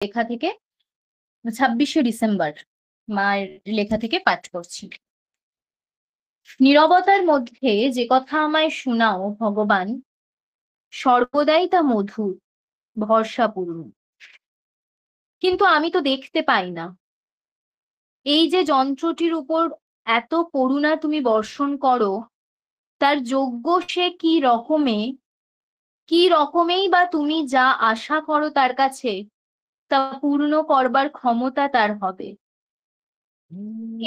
লেখা থেকে 26শে ডিসেম্বর মায়ের লেখা থেকে পাঠ করছি। নীরবতার মধ্যে যে কথা আমায় শোনাও ভগবান, সর্বদাই তা মধুর, ভরসাপূর্ণ। কিন্তু আমি তো দেখতে পাই না। এই যে যন্ত্রটির উপর এত করুণা তুমি বর্ষণ করো, তার যোগ্য সে কি রকমেই বা তুমি যা আশা করো তার কাছে তা পূর্ণ করবার ক্ষমতা তার হবে।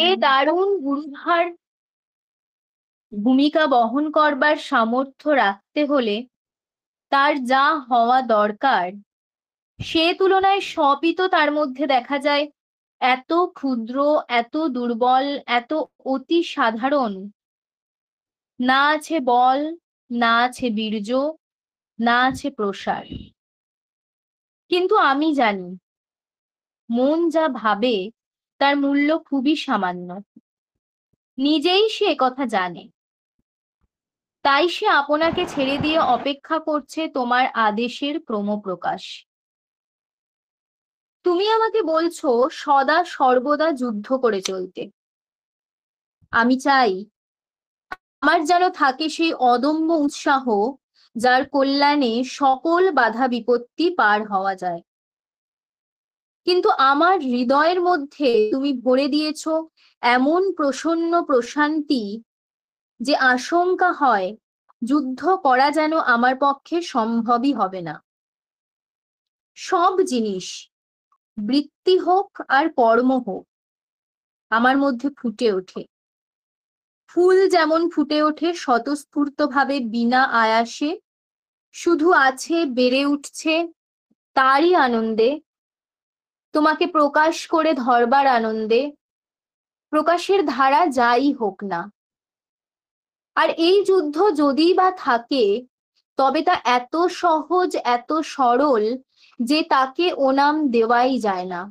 এ দারুণ গুরুভার ভূমিকা বহন করবার সামর্থ্য রাখতে হলে তার যা হওয়া দরকার সে তুলনায় সবই তো তার মধ্যে দেখা যায় এত ক্ষুদ্র, এত দুর্বল, এত অতি সাধারণ। না আছে বল, না আছে বীর্য, না আছে প্রসার। কিন্তু আমি জানি মন যা ভাবে তার মূল্য খুবই সামান্য। নিজেই সে কথা জানে। তাই সে আপনাকে ছেড়ে দিয়ে অপেক্ষা করছে তোমার আদেশের ক্রমপ্রকাশ। তুমি আমাকে বলছো সদা সর্বদা যুদ্ধ করে চলতে। আমি চাই আমার যেন থাকে সেই অদম্য উৎসাহ যার কল্যাণে সকল বাধা বিপত্তি পার হওয়া যায়। কিন্তু আমার হৃদয়ের মধ্যে তুমি ভরে দিয়েছ এমন প্রসন্ন প্রশান্তি যে আশঙ্কা হয় যুদ্ধ করা যেন আমার পক্ষে সম্ভবই হবে না। সব জিনিস, বৃত্তি হোক আর কর্ম হোক, আমার মধ্যে ফুটে ওঠে। ফুল যেমন ফুটে ওঠে স্বতঃস্ফূর্তভাবে বিনা আয়াসে, শুধু আছে, বেড়ে উঠছে তারই আনন্দে, তোমাকে প্রকাশ করে ধরবার আনন্দে, প্রকাশের ধারা যাই হোক না। আর এই যুদ্ধ যদি বা থাকে তবে তা এত সহজ, এত সরল যে তাকে ও নাম দেওয়াই যায় না।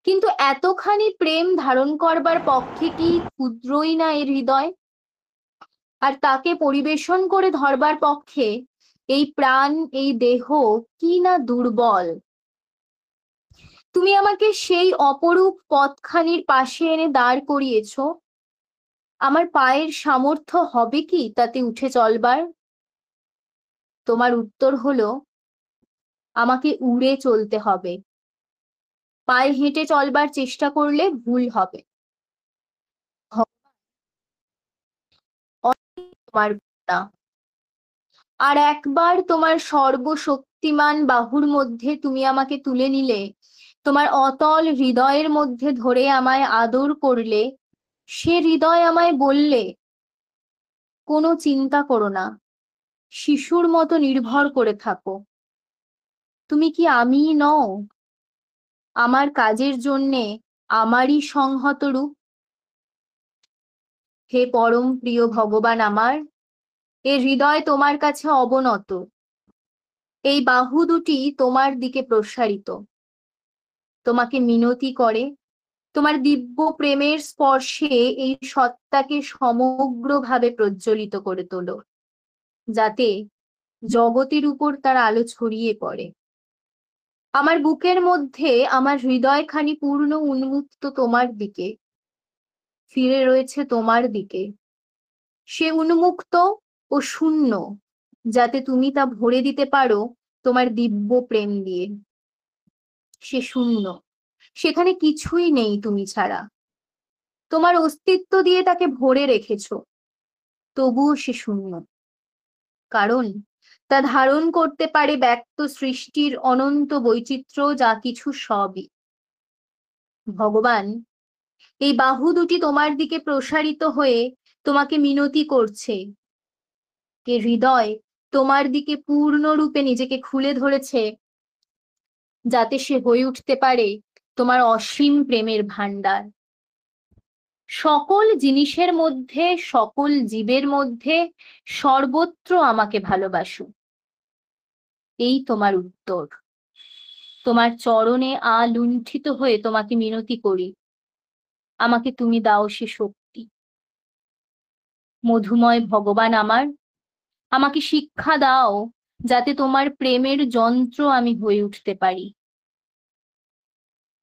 কিন্তু এতখানি প্রেম ধারণ করবার পক্ষে কি ক্ষুদ্রই না এর হৃদয়? আর তাকে পরিবেশন করে ধরবার পক্ষে এই প্রাণ, এই দেহ কি না দুর্বল। তুমি আমাকে সেই অপরূপ পথখানির পাশে এনে দাঁড় করিয়েছ। আমার পায়ের সামর্থ্য হবে কি তাতে উঠে চলবার? তোমার উত্তর হলো আমাকে উড়ে চলতে হবে। পায়ে হেঁটে চলবার চেষ্টা করলে ভুল হবে। তোমার না। আর একবার তোমার সর্বশক্তিমান বাহুর মধ্যে তুমি আমাকে তুলে নিলে, তোমার অতল হৃদয়ের মধ্যে ধরে আমায় আদর করলে, সে হৃদয় আমায় বললে, কোনো চিন্তা করো না, শিশুর মতো নির্ভর করে থাকো। তুমি কি আমিই নও? আমার কাজের জন্যে আমারই সংহত রূপ। হে পরম প্রিয় ভগবান আমার, এ হৃদয় তোমার কাছে অবনত, এই বাহু দুটি তোমার দিকে প্রসারিত, তোমাকে মিনতি করে তোমার দিব্য প্রেমের স্পর্শে এই সত্তাকে সমগ্রভাবে প্রজ্বলিত করে তোলো, যাতে জগতের উপর তার আলো ছড়িয়ে পড়ে। আমার বুকের মধ্যে আমার হৃদয়খানি পূর্ণ উন্মুক্ত তোমার দিকে, ফিরে রয়েছে তোমার দিকে। সে উন্মুক্ত ও শূন্য, যাতে তুমি তা ভরে দিতে পারো তোমার দিব্য প্রেম দিয়ে। সে শূন্য, সেখানে কিছুই নেই তুমি ছাড়া। তোমার অস্তিত্ব দিয়ে তাকে ভরে রেখেছো, তবুও সে শূন্য। কারণ তা ধারণ করতে পারে ব্যক্ত সৃষ্টির অনন্ত বৈচিত্র্য, যা কিছু সবই। ভগবান, এই বাহু দুটি তোমার দিকে প্রসারিত হয়ে তোমাকে মিনতি করছে। এ হৃদয় তোমার দিকে পূর্ণরূপে নিজেকে খুলে ধরেছে, যাতে সে হয়ে উঠতে পারে তোমার অসীম প্রেমের ভান্ডার। সকল জিনিসের মধ্যে, সকল জীবের মধ্যে, সর্বত্র আমাকে ভালোবাসো। এই তোমার উত্তর। তোমার চরণে লুণ্ঠিত হয়ে তোমাকে মিনতি করি, আমাকে তুমি দাও সে শক্তি। মধুময় ভগবান আমার, আমাকে শিক্ষা দাও যাতে তোমার প্রেমের যন্ত্র আমি হয়ে উঠতে পারি।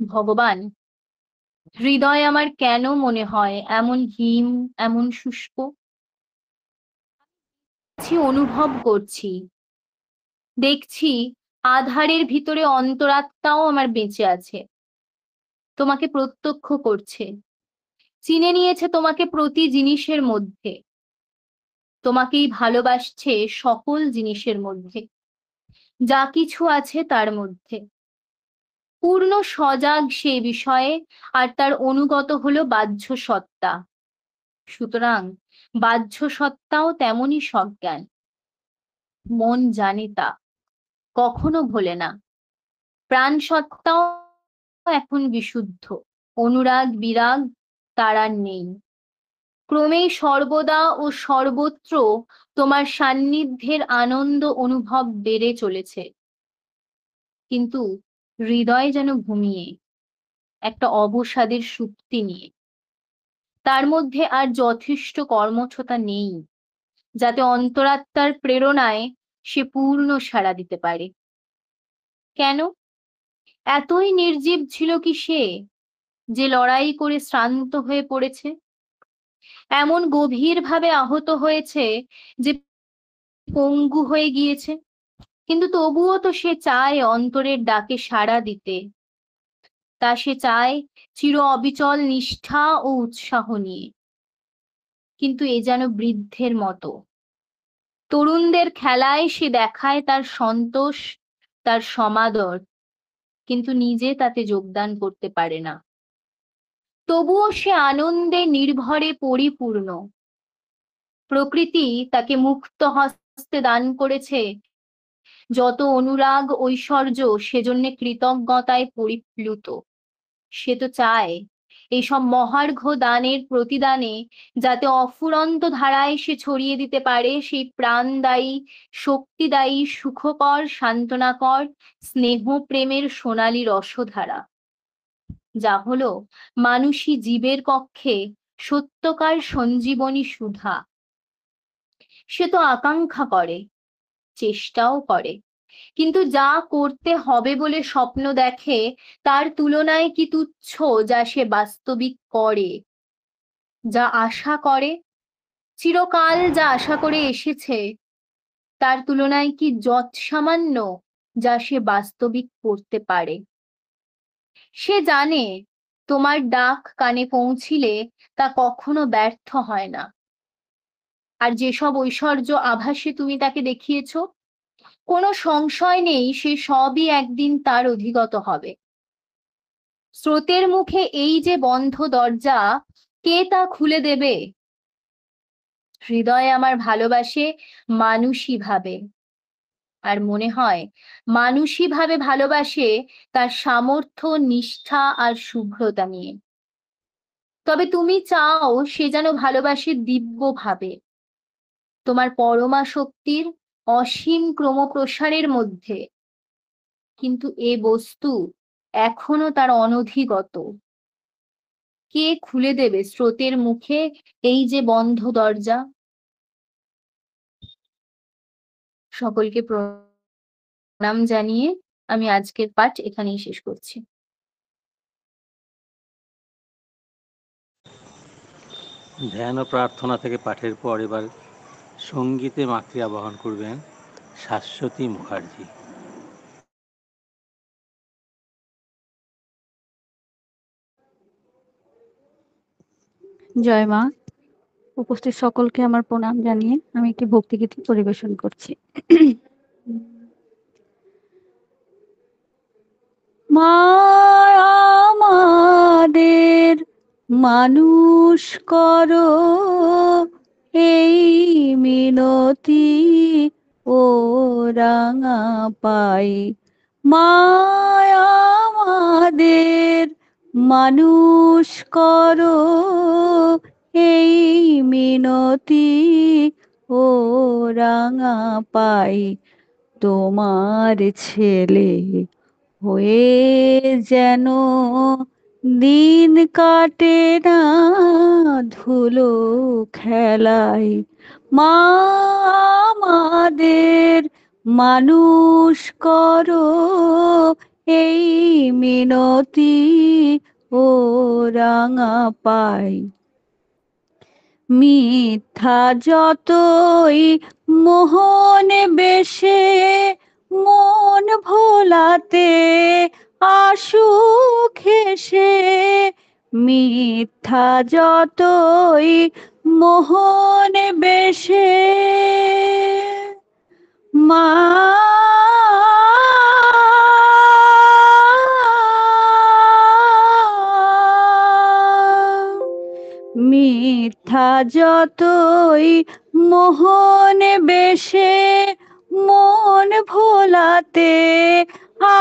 ভগবান, হৃদয় আমার কেন মনে হয় এমন হিম, এমন শুষ্ক? অনুভব করছি, দেখছি আধারের ভিতরে অন্তরাত্মাও আমার বেঁচে আছে, তোমাকে প্রত্যক্ষ করছে, চিনে নিয়েছে তোমাকে প্রতি জিনিসের মধ্যে, তোমাকেই ভালোবাসছে সকল জিনিসের মধ্যে, যা কিছু আছে তার মধ্যে। পূর্ণ সজাগ সে বিষয়ে, আর তার অনুগত হলো বাহ্য সত্তা। সুতরাং বাহ্য সত্তাও তেমনই সজ্ঞান। মন জানে তা, কখনো ভোলে না। প্রাণ সত্তাও এখন বিশুদ্ধ, অনুরাগ বিরাগ তার আর নেই। ক্রমেই সর্বদা ও সর্বত্র তোমার সান্নিধ্যের আনন্দ অনুভব বেড়ে চলেছে। কিন্তু হৃদয় যেন ঘুমিয়ে, একটা অবসাদের সুপ্তি নিয়ে। তার মধ্যে আর যথেষ্ট কর্মঠতা নেই, যাতে অন্তরাত্মার প্রেরণায় সে পূর্ণ সাড়া দিতে পারে। কেন? এতই নির্জীব ছিল কি সে, যে লড়াই করে শ্রান্ত হয়ে পড়েছে, এমন গভীরভাবে আহত হয়েছে যে পঙ্গু হয়ে গিয়েছে? কিন্তু তবুও তো সে চায় অন্তরের ডাকে সাড়া দিতে। তা সে চায় চির অবিচল নিষ্ঠা ও উৎসাহ নিয়ে। কিন্তু এ যেন বৃদ্ধের মতো, তরুণদের খেলায় সে দেখায় তার সন্তোষ, তার সমাদর, কিন্তু নিজে তাতে যোগদান করতে পারে না। তবুও সে আনন্দে নির্ভরে পরিপূর্ণ। প্রকৃতি তাকে মুক্ত হস্তে দান করেছে যত অনুরাগ ঐশ্বর্য, সেজন্য কৃতজ্ঞতায় পরিপ্লুত। সে তো চায় এইসব মহার্ঘ দানের প্রতিদানে যাতে অফুরন্ত ধারায় সে ছড়িয়ে দিতে পারে সেই প্রাণদায়ী, শক্তিদায়ী, সুখকর, সান্ত্বনাকর, স্নেহ প্রেমের সোনালী রসধারা, যা হলো মানুষী জীবের পক্ষে সত্যকার সঞ্জীবনী সুধা। সে তো আকাঙ্ক্ষা করে, চেষ্টাও করে, কিন্তু যা করতে হবে বলে স্বপ্ন দেখে তার তুলনায় কি তুচ্ছ যা সে বাস্তবিক করে। যা আশা করে, চিরকাল যা আশা করে এসেছে, তার তুলনায় কি যৎসামান্য যা সে বাস্তবিক করতে পারে। সে জানে তোমার ডাক কানে পৌঁছিলে তা কখনো ব্যর্থ হয় না। আর যেসব ঐশ্বর্য আভাসে তুমি তাকে দেখিয়েছ, কোনো সংশয় নেই সে সবই একদিন তার অধিগত হবে। স্রোতের মুখে এই যে বন্ধ দরজা, কে তা খুলে দেবে? হৃদয় আমার ভালোবাসে মানুষই ভাবে, আর মনে হয় মানুষই ভাবে ভালোবাসে তার সামর্থ্য, নিষ্ঠা আর শুভ্রতা নিয়ে। তবে তুমি চাও সে যেন ভালোবাসে দিব্য ভাবে, তোমার পরমা শক্তির অসীম ক্রমপ্রসারের মধ্যে। কিন্তু এ বস্তু এখনো তার অনধিগত। কে খুলে দেবে স্রোতের মুখে এই যে বন্ধ দরজা? সকলকে প্রণাম জানিয়ে আমি আজকের পাঠ এখানেই শেষ করছি। ধ্যান ও প্রার্থনা থেকে পাঠের পর এবার সঙ্গীতে মাতৃ আবাহন করবেন শাশ্বতী মুখার্জি। জয় মা। উপস্থিত সকলকে আমার প্রণাম জানিয়ে আমি একটি ভক্তিগীত পরিবেশন করছি। মা আমাদের মানুষ করো, এই মিনতি ও রাঙা পাই। মা আমাদের মানুষ করো, এই মিনতি ও রাঙা পাই। তোমার ছেলে হয়ে যেন দিন কাটে না ধুলো খেলায়। মা আমাদের মানুষ করো, এই মিনতি ও রাঙা পাই। মিথ্যা যতই মোহন বেশে মন ভোলাতে আসুক হেসে। মিথ্যা যতই মোহন বেশে মা মিথ্যা যতই মোহন বেশে মন ভোলাতে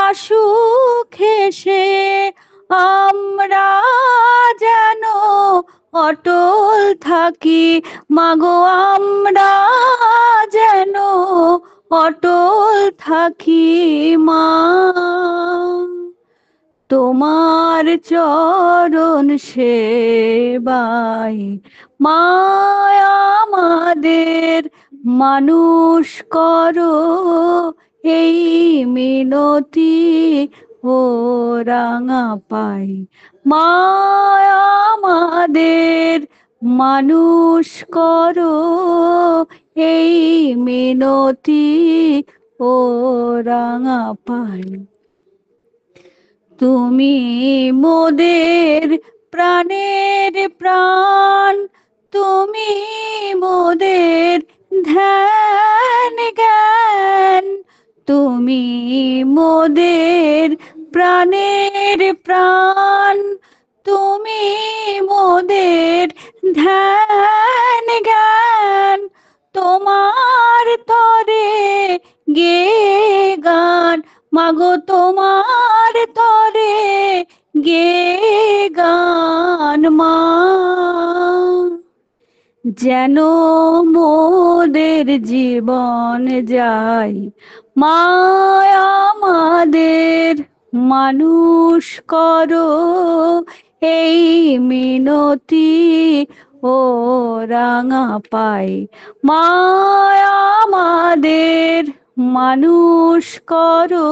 আসুক হেসে। আমরা যেন অটল থাকি মাগো, আমরা যেন অটল থাকি মা। তোমার চরণ সেবায় মায় আমাদের মানুষ করো। এই মিনতি ও রাঙা পাই। মায় আমাদের মানুষ করো। এই মিনতি ও রাঙা পাই। তুমি মোদের প্রাণের প্রাণ, তুমি মোদের ধ্যান জ্ঞান। তুমি মোদের প্রাণের প্রাণ, তুমি মোদের ধ্যান জ্ঞান। তোমার তরে গে গান মাগো, তোমার তরে গে গান মা। যেন মোদের জীবন যায় মায় আমাদের মানুষ করো। এই মিনতি ও রাঙা পাই। মায় আমাদের মানুষ করো।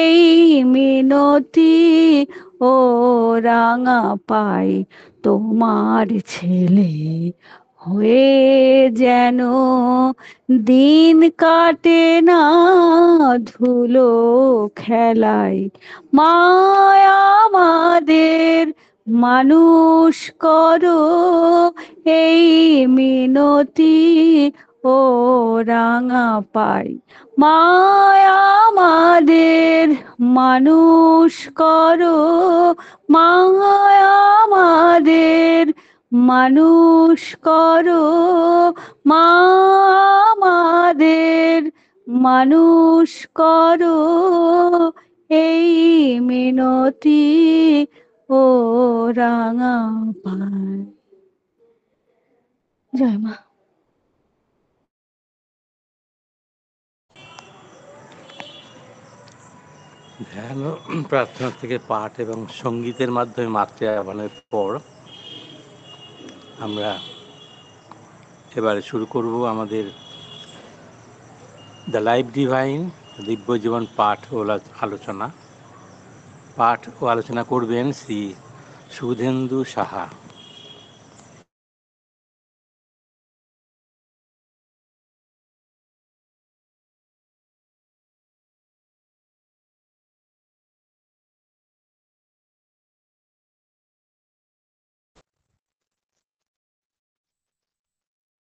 এই মিনতি ও রাঙা পাই। তোমার ছেলে হয়ে যেন দিন কাটে না ধুলো খেলায়। মায় আমাদের মানুষ করো। এই মিনতি ও রাঙা পাই। মায় আমাদের মানুষ করো। মায় আমাদের মানুষ করো। মা আমাদের মানুষ করো। এই মিনতি ও রাঙা পাই। জয় মা। ধ্যান ও প্রার্থনা থেকে পাঠ এবং সঙ্গীতের মাধ্যমে মাতৃ আহ্বানের পর আমরা এবারে শুরু করব আমাদের দ্য লাইফ ডিভাইন দিব্য জীবন পাঠ ও আলোচনা। পাঠ ও আলোচনা করবেন শ্রী সুধেন্দু সাহা।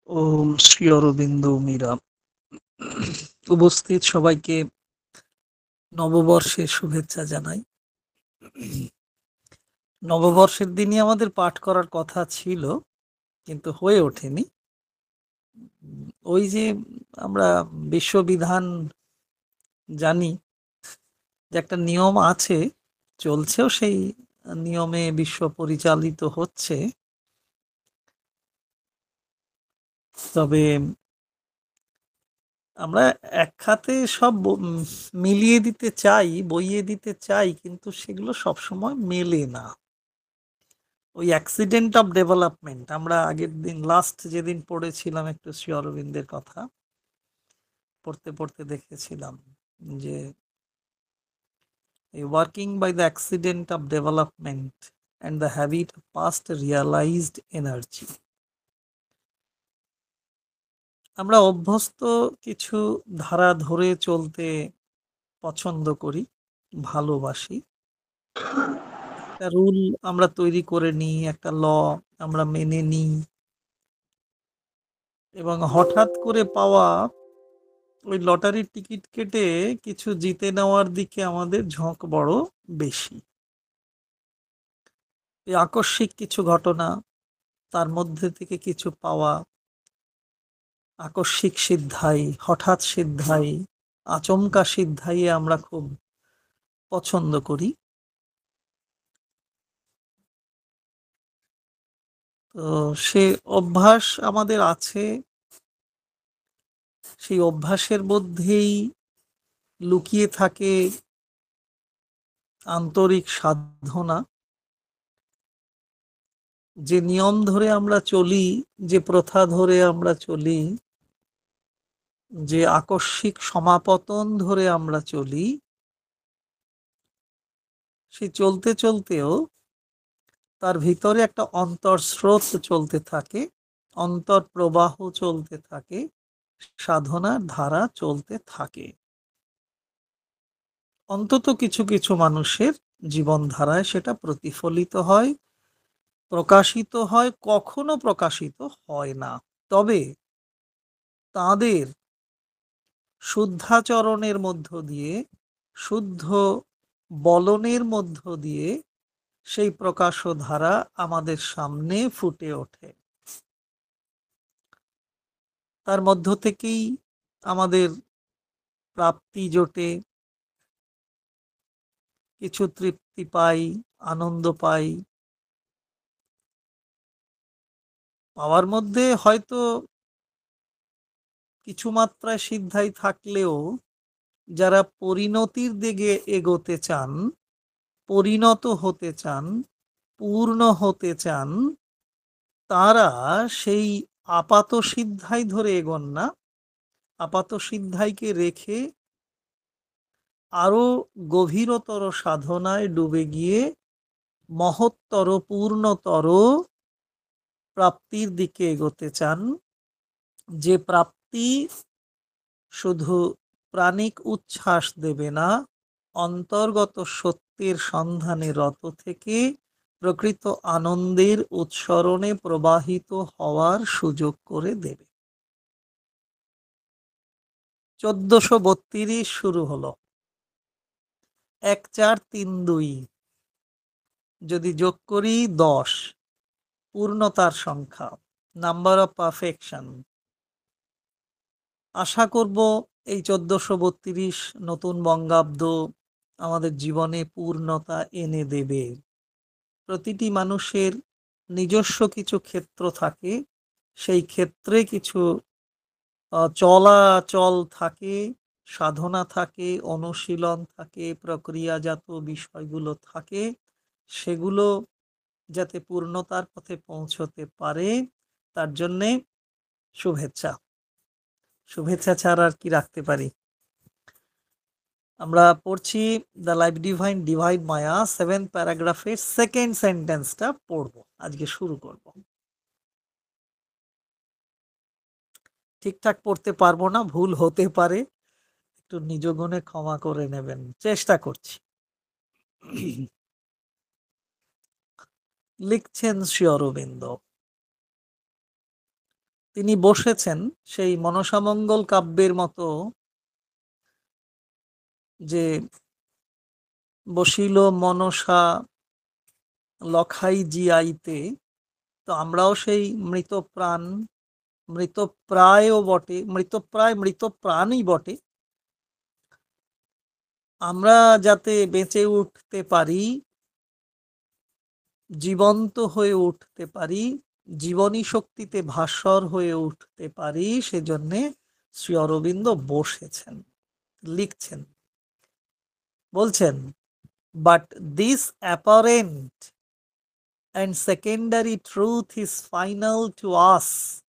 ওম শ্রী অরবিন্দ মীরা। উপস্থিত সবাইকে নববর্ষের শুভেচ্ছা জানাই। নববর্ষের দিনই আমাদের পাঠ করার কথা ছিল, কিন্তু হয়ে ওঠেনি। ওই যে আমরা বিশ্ববিধান জানি যে একটা নিয়ম আছে, চলছেও সেই নিয়মে বিশ্ব পরিচালিত হচ্ছে। তবে আমরা এক খাতে সব মিলিয়ে দিতে চাই, বইয়ে দিতে চাই, কিন্তু সেগুলো সবসময় মেলে না। ওই অ্যাক্সিডেন্ট অফ ডেভেলপমেন্ট আমরা আগের দিন লাস্ট যেদিন পড়েছিলাম একটু শ্রী অরবিন্দের কথা পড়তে পড়তে দেখেছিলাম যে a working by the accident of development and the habit of past realized energy. আমরা অভ্যস্ত কিছু ধারা ধরে চলতে পছন্দ করি, ভালোবাসি। একটা রুল আমরা তৈরি করে নিই, একটা ল আমরা মেনে নিই, এবং হঠাৎ করে পাওয়া ওই লটারির টিকিট কেটে কিছু জিতে নেওয়ার দিকে আমাদের ঝোঁক বড় বেশি। এই আকস্মিক কিছু ঘটনা, তার মধ্যে থেকে কিছু পাওয়া, আকস্মিক সিদ্ধাই, হঠাৎ সিদ্ধাই, আচমকা সিদ্ধাই আমরা খুব পছন্দ করি। তো সে অভ্যাস আমাদের আছে, সেই অভ্যাসের মধ্যেই লুকিয়ে থাকে আন্তরিক সাধনা। যে নিয়ম ধরে আমরা চলি, যে প্রথা ধরে আমরা চলি, যে আকস্মিক সমাপতন ধরে আমরা চলি, সে চলতে চলতেও তার ভিতরে একটা অন্তর্স্রোত চলতে থাকে, অন্তর প্রবাহ চলতে থাকে, সাধনার ধারা চলতে থাকে। অন্তত কিছু কিছু মানুষের জীবনধারায় সেটা প্রতিফলিত হয়, প্রকাশিত হয়, কখনো প্রকাশিত হয় না। তবে তাদের শুদ্ধাচরণের মধ্য দিয়ে, শুদ্ধ বলনের মধ্য দিয়ে সেই প্রকাশ ধারা আমাদের সামনে ফুটে ওঠে। তার মধ্য থেকেই আমাদের প্রাপ্তি জোটে, কিছু তৃপ্তি পাই, আনন্দ পাই। পাওয়ার মধ্যে হয়তো কিছু মাত্রায় সিদ্ধাই থাকলেও যারা পরিণতির দিকে এগোতে চান, পরিণত হতে চান, পূর্ণ হতে চান, তারা সেই আপাত সিদ্ধাই ধরে এগোন না, আপাত সিদ্ধাইকে রেখে আরো গভীরতর সাধনায় ডুবে গিয়ে মহত্তর, পূর্ণতর প্রাপ্তির দিকে এগোতে চান। যে প্রাপ্তি শুধু প্রাণিক উচ্ছ্বাস দেবে না, অন্তর্গত সত্যের সন্ধানে রত থেকে প্রকৃত আনন্দের উৎসরণে প্রবাহিত হওয়ার সুযোগ করে দেবে। 1432 শুরু হলো, 1 4 3 2, যদি যোগ করি 10, পূর্ণতার সংখ্যা, নাম্বার অফ পারফেকশন। আশা করব এই 1432 নতুন বঙ্গাব্দ আমাদের জীবনে পূর্ণতা এনে দেবে। প্রতিটি মানুষের নিজস্ব কিছু ক্ষেত্র থাকে, সেই ক্ষেত্রে কিছু চলাচল থাকে, সাধনা থাকে, অনুশীলন থাকে, প্রক্রিয়াজাত বিষয়গুলো থাকে, সেগুলো যাতে পূর্ণতার পথে পৌঁছতে পারে, তার জন্যে শুভেচ্ছা। শুভেচ্ছা ছাড়া আর কি রাখতে পারি। আমরা পড়ছি the life divine divide Maya, 7th প্যারাগ্রাফের 2nd সেন্টেন্সটা পড়বো, আজকে শুরু করব। ঠিকঠাক পড়তে পারবো না, ভুল হতে পারে, একটু নিজ গুণে ক্ষমা করে নেবেন, চেষ্টা করছি। লিখছেন শ্রী অরবিন্দ। তিনি বসেছেন সেই মনসামঙ্গল কাব্যের মতো, যে বসিল মনসা লখাই জিয়াইতে। তো আমরাও সেই মৃত প্রাণ, মৃতপ্রায়ও বটে, মৃতপ্রায় মৃত প্রাণই বটে। আমরা যাতে বেঁচে উঠতে পারি, জীবন্ত হয়ে উঠতে পারি, জীবনী শক্তিতে ভাস্বর হয়ে উঠতে পারি, সেজন্যে শ্রী অরবিন্দ বসেছেন, লিখছেন। বলছেন, but this apparent and secondary truth is final to us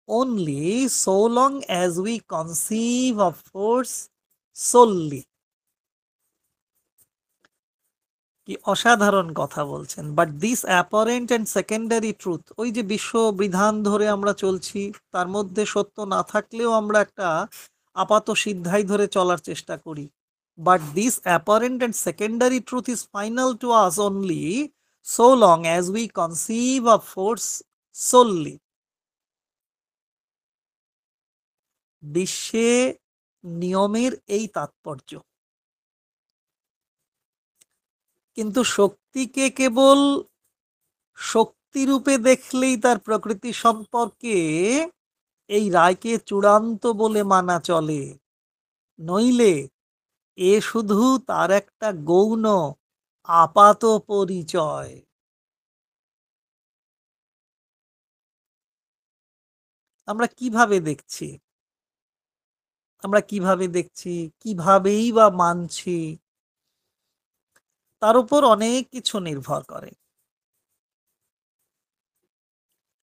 only so long as we conceive of force solely. কি অসাধারণ কথা বলছেন। But this apparent and secondary truth, ওই যে বিশ্ব বিধান ধরে আমরা চলছি, তার মধ্যে সত্য না থাকলেও আমরা একটা আপাত সিদ্ধাই ধরে চলার চেষ্টা করি। But this apparent and secondary truth is final to us only so long as we conceive of force solely. বিশ্বে নিয়মের এই তাৎপর্য, কিন্তু শক্তিকে কেবল শক্তিরূপে দেখলেই তার প্রকৃতি সম্পর্কে এই রায়কে চূড়ান্ত বলে মানা চলে, নইলে এ শুধু তার একটা গৌণ আপাত পরিচয়। আমরা কিভাবে দেখছি, কিভাবেই বা মানছি, তার উপর অনেক কিছু নির্ভর করে।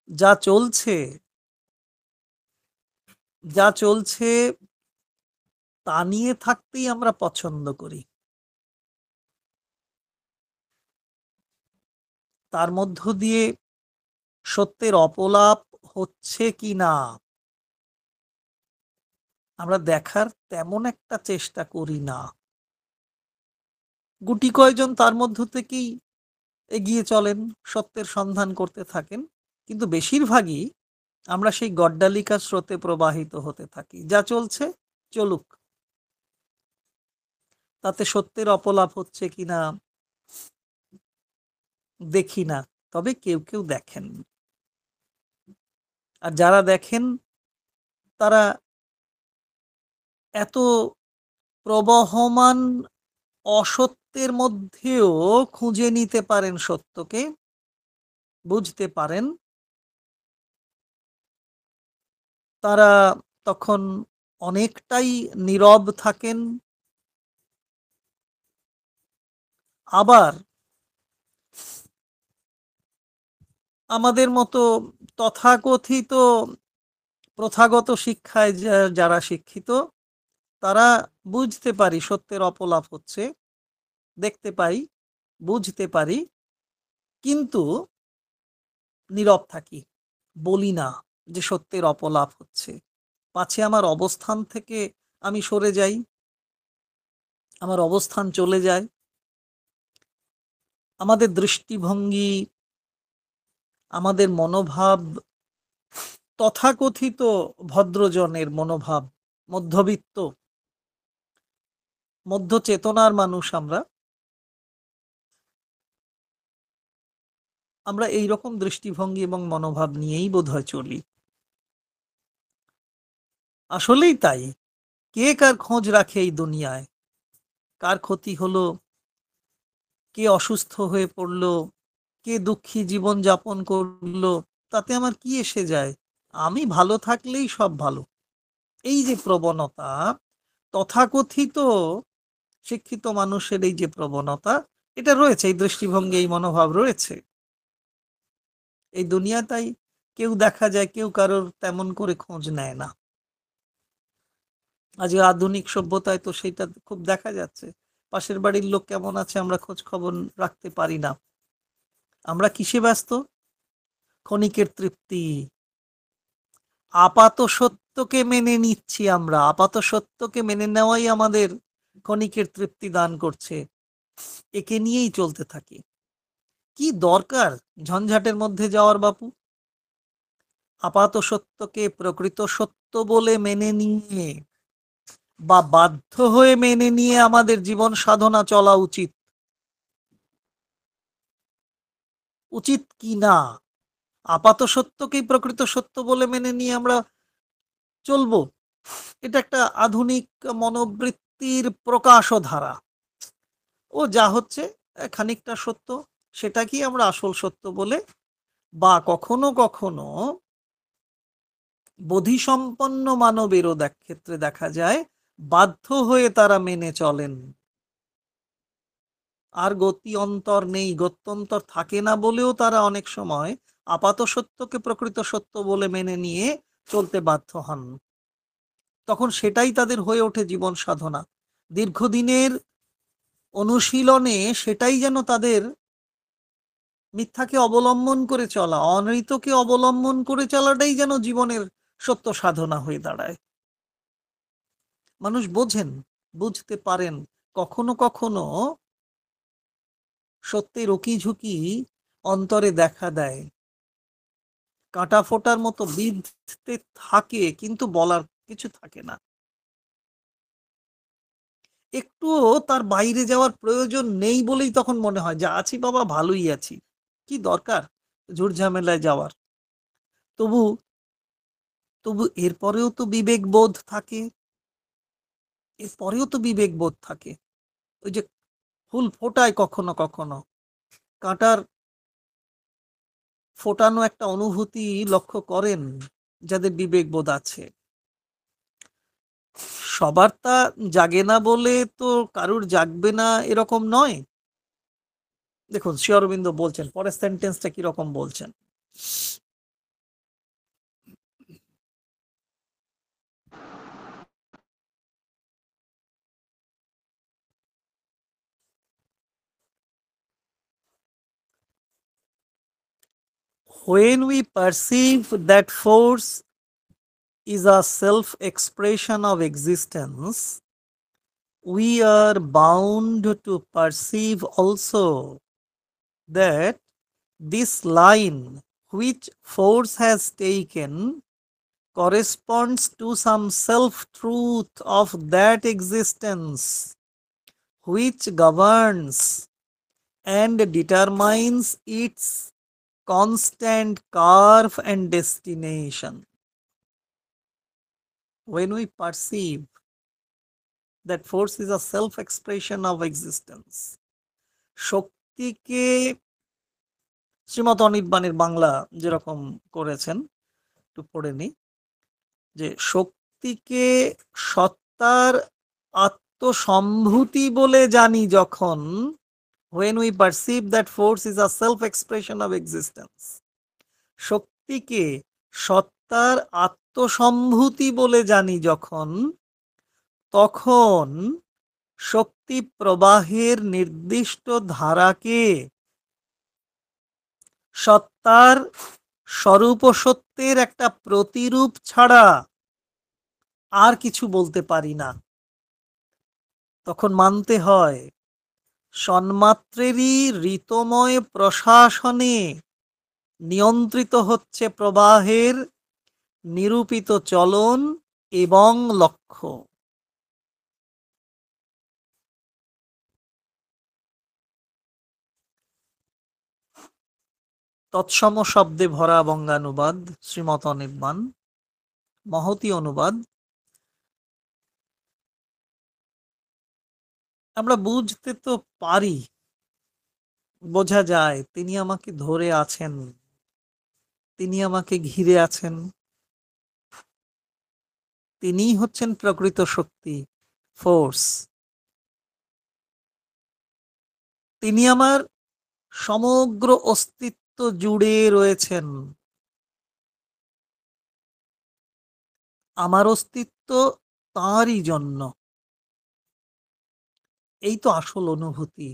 যা চলছে তা নিয়ে থাকতেই আমরা পছন্দ করি। তার মধ্য দিয়ে সত্যের অপলাপ হচ্ছে কি না আমরা দেখার তেমন একটা চেষ্টা করি না। গুটি কয়জন তার মধ্য থেকেই এগিয়ে চলেন, সত্যের সন্ধান করতে থাকেন, কিন্তু বেশিরভাগই আমরা সেই গড্ডালিকার স্রোতে প্রবাহিত হতে থাকি। যা চলছে চলুক, তাতে সত্যের অপলাপ হচ্ছে কিনা দেখি না। তবে কেউ কেউ দেখেন, আর যারা দেখেন তারা এত প্রবহমান অসত্যের মধ্যেও খুঁজে নিতে পারেন সত্যকে, বুঝতে পারেন। তারা তখন অনেকটাই নীরব থাকেন। আবার আমাদের মতো তথাকথিত প্রথাগত শিক্ষায় যারা শিক্ষিত, তারা বুঝতে পারি সত্যের অপলাপ হচ্ছে, দেখতে পাই, বুঝতে পারি, কিন্তু নীরব থাকি, বলি না যে সত্যের অপলাপ হচ্ছে। পাছে আমার অবস্থান থেকে আমি সরে যাই, আমার অবস্থান চলে যায়। আমাদের দৃষ্টিভঙ্গি, আমাদের মনোভাব তথাকথিত ভদ্রজনের মনোভাব, মধ্যবিত্ত মধ্য চেতনার মানুষ আমরা এইরকম দৃষ্টিভঙ্গি এবং মনোভাব নিয়েই বোধহয় চলি। আসলেই তাই। কে কার খোঁজ রাখে এই দুনিয়ায়? কার ক্ষতি হলো, কে অসুস্থ হয়ে পড়লো, কে দুঃখী জীবন যাপন করলো, তাতে আমার কি এসে যায়? আমি ভালো থাকলেই সব ভালো। এই যে প্রবণতা, তথাকথিত শিক্ষিত মানুষের এই যে প্রবণতা, এটা রয়েছে, এই দৃষ্টিভঙ্গি, এই মনোভাব রয়েছে এই দুনিয়া। তাই কেউ দেখা যায় কেউ কারোর তেমন করে খোঁজ নেয় না। আজ আধুনিক সভ্যতায় তো সেটা খুব দেখা যাচ্ছে। পাশের বাড়ির লোক কেমন আছে আমরা খোঁজ খবর রাখতে পারি না। আমরা কিসে ব্যস্ত? ক্ষণিকের তৃপ্তি, আপাত সত্যকে মেনে নিচ্ছি। আমরা আপাত সত্যকে মেনে নেওয়াই আমাদের ক্ষণিকের তৃপ্তি দান করছে। একে নিয়েই চলতে থাকি। কি দরকার ঝঞ্ঝাটের মধ্যে যাওয়ার বাপু? আপাত সত্যকে প্রকৃত সত্য বলে মেনে নিয়ে বা বাধ্য হয়ে মেনে নিয়ে আমাদের জীবন সাধনা চলা উচিত, উচিত কি না? আপাত সত্যকেই প্রকৃত সত্য বলে মেনে নিয়ে আমরা চলবো, এটা একটা আধুনিক মনোবৃত্তির প্রকাশ ধারা। ও যা হচ্ছে খানিকটা সত্য, সেটাকেই আমরা আসল সত্য বলে, বা কখনো কখনো বোধিসম্পন্ন মানবেরও ক্ষেত্রে দেখা যায় বাধ্য হয়ে তারা মেনে চলেন। আর গতি অন্তর নেই, গত্যন্তর থাকে না বলেও তারা অনেক সময় আপাত সত্যকে প্রকৃত সত্য বলে মেনে নিয়ে চলতে বাধ্য হন। তখন সেটাই তাদের হয়ে ওঠে জীবন সাধনা। দীর্ঘদিনের অনুশীলনে সেটাই যেন তাদের মিথ্যাকে অবলম্বন করে চলা, অনৃতকে অবলম্বন করে চলাটাই যেন জীবনের সত্য সাধনা হয়ে দাঁড়ায়। মানুষ বোঝেন, বুঝতে পারেন, কখনো কখনো সত্যের উকি ঝুঁকি অন্তরে দেখা দেয়, কাঁটা ফোটার মতো বিঁধতে থাকে, কিন্তু বলার কিছু থাকে না। একটুও তার বাইরে যাওয়ার প্রয়োজন নেই বলেই তখন মনে হয়, যা আছি বাবা ভালোই আছি, কি দরকার ঝুট ঝামেলায় যাওয়ার। তবু তবু এরপরেও তো বিবেক বোধ থাকে, এরপরেও তো বিবেক বোধ থাকে। ওই যে ফুল ফোটায় কখনো কখনো, কাঁটার ফোটানো একটা অনুভূতি লক্ষ্য করেন যাদের বিবেক বোধ আছে। সবার তা জাগে না বলে তো কারুর জাগবে না এরকম নয়। দেখুন শ্রী অরবিন্দ বলছেন, পরের সেন্টেন্সটা কিরকম বলছেন, when we perceive that force is a self-expression of existence, we are bound to perceive also that this line which force has taken corresponds to some self-truth of that existence which governs and determines its constant curve and destination. When we perceive that force is a self-expression of existence, শক্তিকে শ্রীমৎ অনির্বাণের বাংলা যেরকম করেছেন একটু পড়ে নি, যে শক্তিকে সত্তার আত্মসম্ভূতি বলে জানি যখন, when we perceive that force is a self-expression of existence, শক্তিকে সত্তার আত্মসম্ভূতি বলে জানি যখন, তখন শক্তি প্রবাহের নির্দিষ্ট ধারাকে সত্তার স্বরূপ সত্যের একটা প্রতিরূপ ছাড়া আর কিছু বলতে পারি না। তখন মানতে হয় সন্মাত্রেরই ঋতময় প্রশাসনে নিয়ন্ত্রিত হচ্ছে প্রবাহের নিরূপিত চলন এবং লক্ষ্য। তৎসম শব্দে ভরা বঙ্গানুবাদ শ্রীমৎ অনির্বাণ, মহতি অনুবাদ। আমরা বুঝতে তো পারি, বোঝা যায় তিনি আমাকে ধরে আছেন, তিনি আমাকে ঘিরে আছেন, তিনিই হচ্ছেন প্রকৃত শক্তি, ফোর্স। তিনি আমার সমগ্র অস্তিত্ব জুড়ে রয়েছেন। আমার অস্তিত্ব তাঁরই জন্য। এই তো আসল অনুভূতি,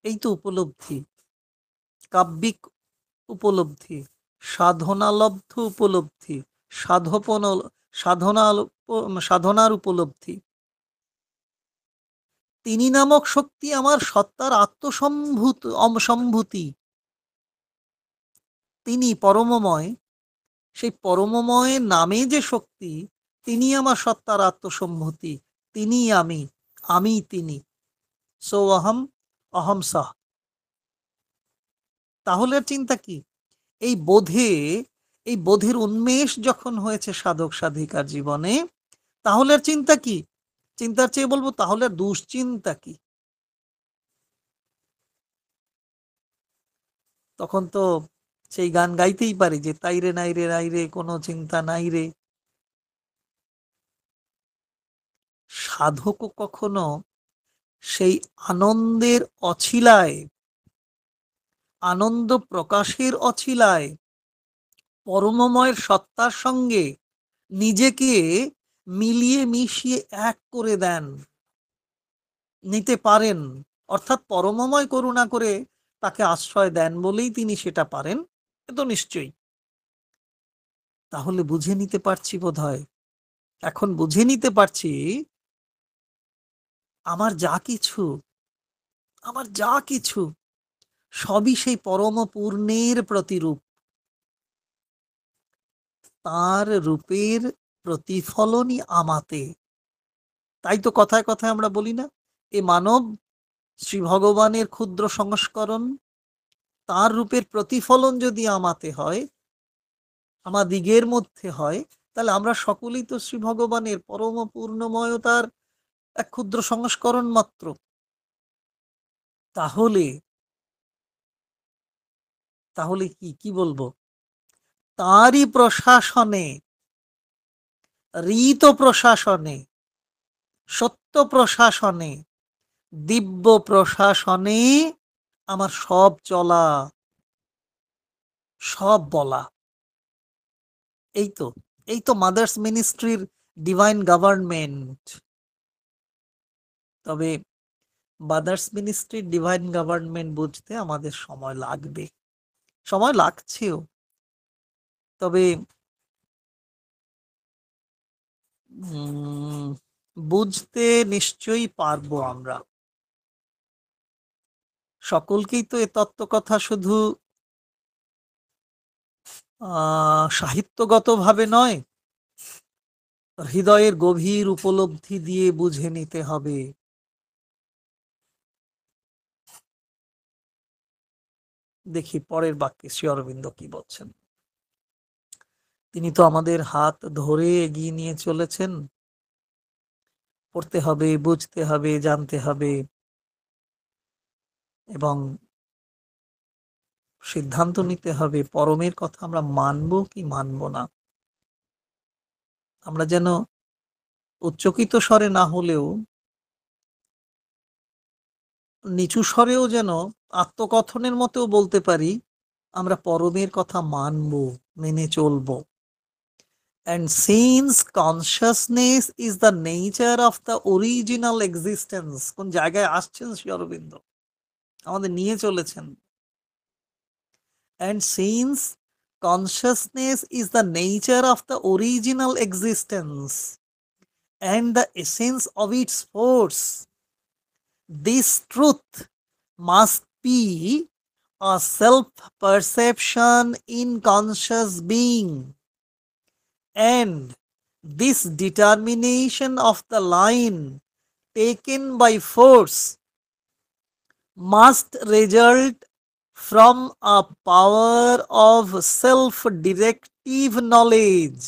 এই তো উপলব্ধি, কাব্যিক উপলব্ধি, সাধনালব্ধ উপলব্ধি, সাধনার উপলব্ধি। তিনি নামক শক্তি আমার সত্তার সম্ভূতি। তিনি পরমময়, সেই পরমময় নামে যে শক্তি, তিনি আমার সত্তার আত্মসম্ভূতি, তিনি আমি, আমি তিনি। সো অহম, অহম সহ। তাহলে চিন্তা কি? এই বোধের উন্মেষ যখন হয়েছে সাধক সাধিকার জীবনে, তাহলে চিন্তা কি? চিন্তার চেয়ে বলবো তাহলে দুশ্চিন্তা কি? তখন তো সেই গান গাইতেই পারি যে তাইরে নাইরে নাইরে কোনো চিন্তা নাই রে। সাধক কখনো সেই আনন্দের অছিলায়, আনন্দ প্রকাশের অছিলায় পরমময়ের সত্তার সঙ্গে নিজেকে মিলিয়ে মিশিয়ে এক করে দেন। নিতে পারেন, অর্থাৎ পরমময় করুণা করে তাকে আশ্রয় দেন বলেই তিনি সেটা পারেন, এ তো নিশ্চয়ই। তাহলে বুঝে নিতে পারছি বোধহয়, এখন বুঝে নিতে পারছি আমার যা কিছু সবই সেই পরম পূর্ণের প্রতিরূপ, তার রূপের প্রতিফলনই আমাতে। তাই তো কথায় কথায় আমরা বলি না, এ মানব শ্রী ভগবানের ক্ষুদ্র সংস্করণ, তার রূপের প্রতিফলন যদি আমাতে হয়, আমাদিগের মধ্যে হয়, তাহলে আমরা সকলেই তো শ্রী ভগবানের পরম পূর্ণময়তার এক ক্ষুদ্র সংস্করণ মাত্র। তাহলে তাহলে কি বলবো, তারই প্রশাসনে, ঋত প্রশাসনে, সত্য প্রশাসনে, দিব্য প্রশাসনে আমার সব চলা, সব বলা। এই তো মাদার্স মিনিস্ট্রির ডিভাইন গভর্নমেন্ট। তবে মাদার্স মিনিস্ট্রির ডিভাইন গভর্নমেন্ট বুঝতে আমাদের সময় লাগবে, সময় লাগছেও। তবে বুঝতে নিশ্চয়ই পারবো আমরা। সকলকেই তো এ তত্ত্ব কথা শুধু সাহিত্যগত ভাবে নয়, হৃদয়ের গভীর উপলব্ধি দিয়ে বুঝে নিতে হবে। দেখি পরের বাক্যে শ্রী অরবিন্দ কি বলছেন। তিনি তো আমাদের হাত ধরে এগিয়ে নিয়ে চলেছেন। পড়তে হবে, বুঝতে হবে, জানতে হবে এবং সিদ্ধান্ত নিতে হবে পরমের কথা আমরা মানব কি মানব না। আমরা যেন উচ্চকিত স্বরে না হলেও নিচু স্বরেও যেন আত্মকথনের মতেও বলতে পারি, আমরা পরমের কথা মানব, মেনে চলব। And since consciousness is the nature of the original existence, কোন জায়গায় আসছেন শ্রী অরবিন্দ, আমাদের নিয়ে চলেছেন। And since consciousness is the nature of the original existence and the essence of its force, this truth must be a self-perception in conscious being, and this determination of the line taken by force must result from a power of self-directive knowledge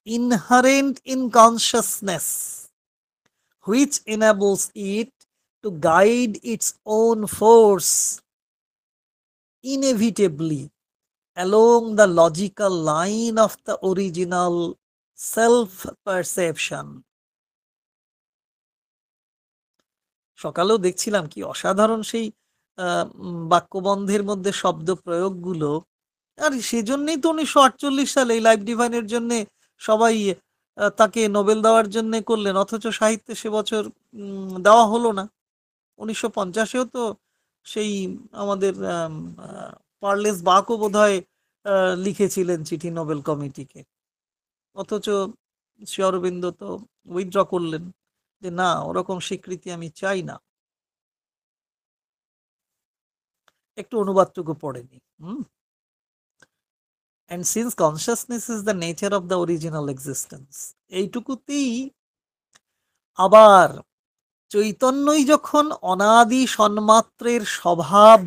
inherent in consciousness, which enables it to guide its own force inevitably along the logical line of the original self-perception. সকালেও দেখছিলাম কি অসাধারণ সেই বাক্যবন্ধের মধ্যে শব্দ প্রয়োগগুলো। আর সেজন্যই তো 1948 সালে এই লাইফ ডিভাইনের জন্য সবাই তাকে নোবেল দেওয়ার জন্য করলেন, অথচ সাহিত্যে সে বছর দেওয়া হলো না। 1950-এও তো সেই আমাদের পার্লেস বাকও বোধহয় লিখেছিলেন চিঠি নোবেল কমিটিকে, অথচ শ্রী অরবিন্দ তো উইথড্র করলেন যে না, ওরকম স্বীকৃতি আমি চাই না। একটু অনুবাদটুকু পড়েনি। And since consciousness is the nature of the original existence, এইটুকুতেই আবার চৈতন্যই যখন অনাদি সন্মাত্রের স্বভাব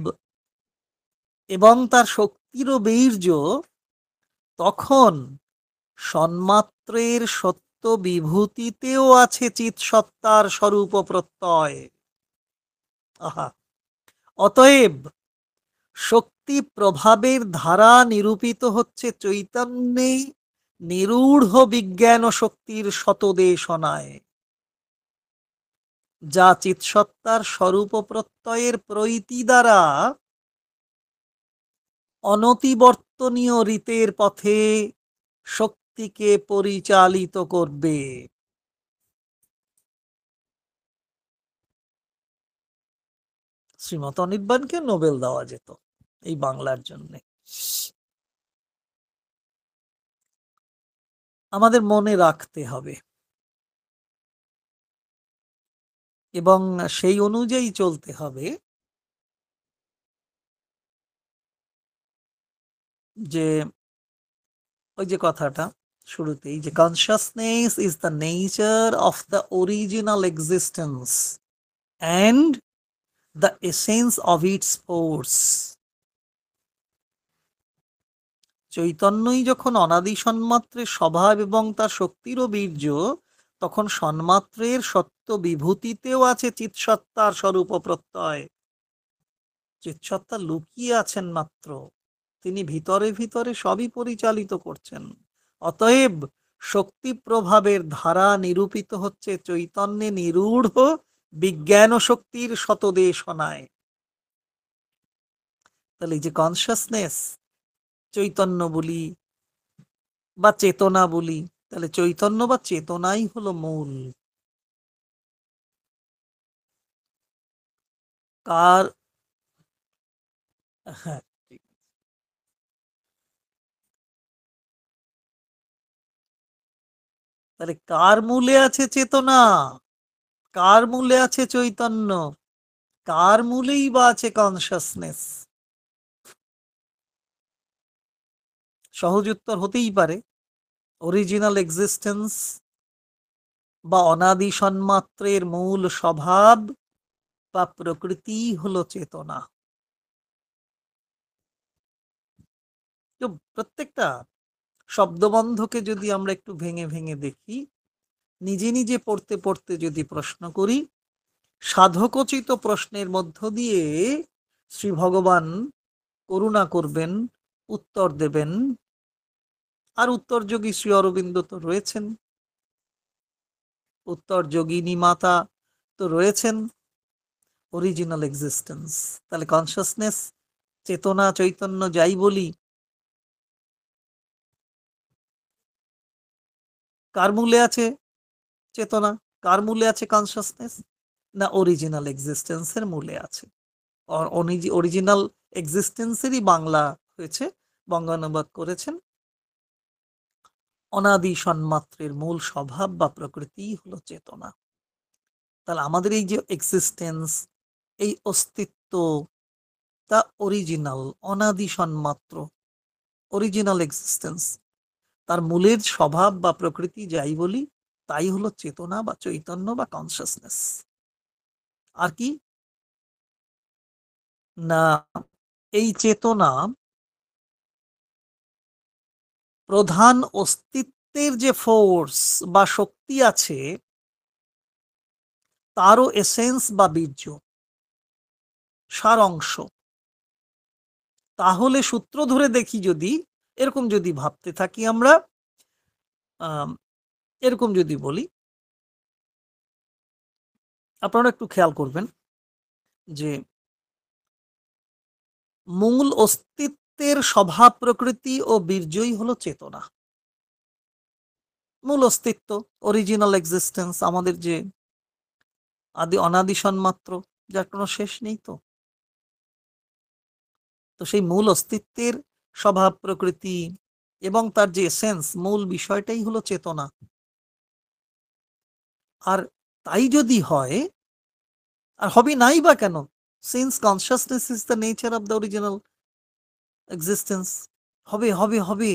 এবং তার শক্তিরও বীর্য, তখন সন্মাত্রের সত্য বিভূতিতেও আছে চিৎসত্তার স্বরূপ প্রত্যয়। আহা, অতএব শক্তি প্রভাবের ধারা নিরূপিত হচ্ছে চৈতন্যে নিরূঢ় বিজ্ঞান শক্তির শতদেশনায়, যা চিৎসত্তার স্বরূপ প্রত্যয়ের প্রৈতি দ্বারা অনতিবর্তনীয় রীতের পথে শক্তিকে পরিচালিত করবে। শ্রীমত অনির্বাণকে নোবেল দেওয়া যেত এই বাংলার জন্য। আমাদের মনে রাখতে হবে এবং সেই অনুযায়ী চলতে হবে যে ওই যে কথাটা শুরুতেই, যে consciousness is the nature of the original existence and the essence of its force. চৈতন্যই যখন অনাদি সন্মাত্রের স্বভাব এবং তার শক্তিরও বীর্য, তখন সন্মাত্রের সত্য বিভূতিতেও আছে চিৎসত্তার স্বরূপ প্রত্যয়। চিৎসত্তা লুকিয়ে আছেন মাত্র, তিনি ভিতরে ভিতরে সবই পরিচালিত করছেন। অতএব শক্তি প্রভাবের ধারা নিরূপিত হচ্ছে চৈতন্যে নিরূঢ় বিজ্ঞান শক্তির শতদেশনায়। তাহলে যে কনসিয়াসনেস চৈতন্য বলি বা চেতনা বলি, তাহলে চৈতন্য বা চেতনাই হলো মূল। কার হ্যাঁ, তাহলে কার মূলে আছে চেতনা, কার মূলে আছে চৈতন্য, কার মূলেই বা আছে কনসিয়াসনেস? সহজ উত্তর হতেই পারে অরিজিনাল এক্সিস্টেন্স বা অনাদি সন্মাত্রের মূল স্বভাব বা প্রকৃতি হলো চেতনা। তো প্রত্যেকটা শব্দবন্ধকে যদি আমরা একটু ভেঙে ভেঙে দেখি, নিজে নিজে পড়তে পড়তে যদি প্রশ্ন করি, সাধকোচিত প্রশ্নের মধ্য দিয়ে শ্রী ভগবান করুণা করবেন, উত্তর দেবেন। আর উত্তর যোগী শ্রী অরবিন্দ তো রয়েছেন, উত্তর যোগিনী মাতা তো রয়েছেন। অরিজিনাল এক্সিস্টেন্স, তাহলে কনসিয়াসনেস, চেতনা, চৈতন্য যাই বলি, কার মূলে আছে চেতনা, কার মূলে আছে কনসিয়াসনেস? না, অরিজিনাল এক্সিস্টেন্সের মূলে আছে। অরিজিনাল এক্সিস্টেন্সেরই বাংলা হয়েছে, বঙ্গানুবাদ করেছেন অনাদি সন্মাত্রের মূল স্বভাব বা প্রকৃতি হলো চেতনা। তাহলে আমাদের এই যে এক্সিস্টেন্স, এই অস্তিত্ব, তা অরিজিনাল, অনাদি সন্মাত্র, অরিজিনাল এক্সিস্টেন্স। তার মূলের স্বভাব বা প্রকৃতি যাই বলি, তাই হলো চেতনা বা চৈতন্য বা কনসিয়াসনেস। আর কি না, এই চেতনা প্রধান অস্তিত্বের যে ফোর্স বা শক্তি আছে, তারও এসেন্স বা বীর্য, সার অংশ। তাহলে সূত্র ধরে দেখি, যদি এরকম যদি ভাবতে থাকি আমরা, এরকম যদি বলি, আপনারা একটু খেয়াল করবেন যে মূল অস্তিত্বের স্বভাব প্রকৃতি ও বীর্যই হলো চেতনা। মূল অস্তিত্ব, অরিজিনাল এক্সিস্টেন্স, আমাদের যে আদি অনাদি সন্মাত্র, যার কোনো শেষ নেই। তো সেই মূল অস্তিত্বের স্বভাব প্রকৃতি এবং তার যে এসেন্স, মূল বিষয়টাই হলো চেতনা। আর তাই যদি হয়, আর হবে নাই বা কেন, since consciousness is the nature of the original existence, হবে হবে হবে।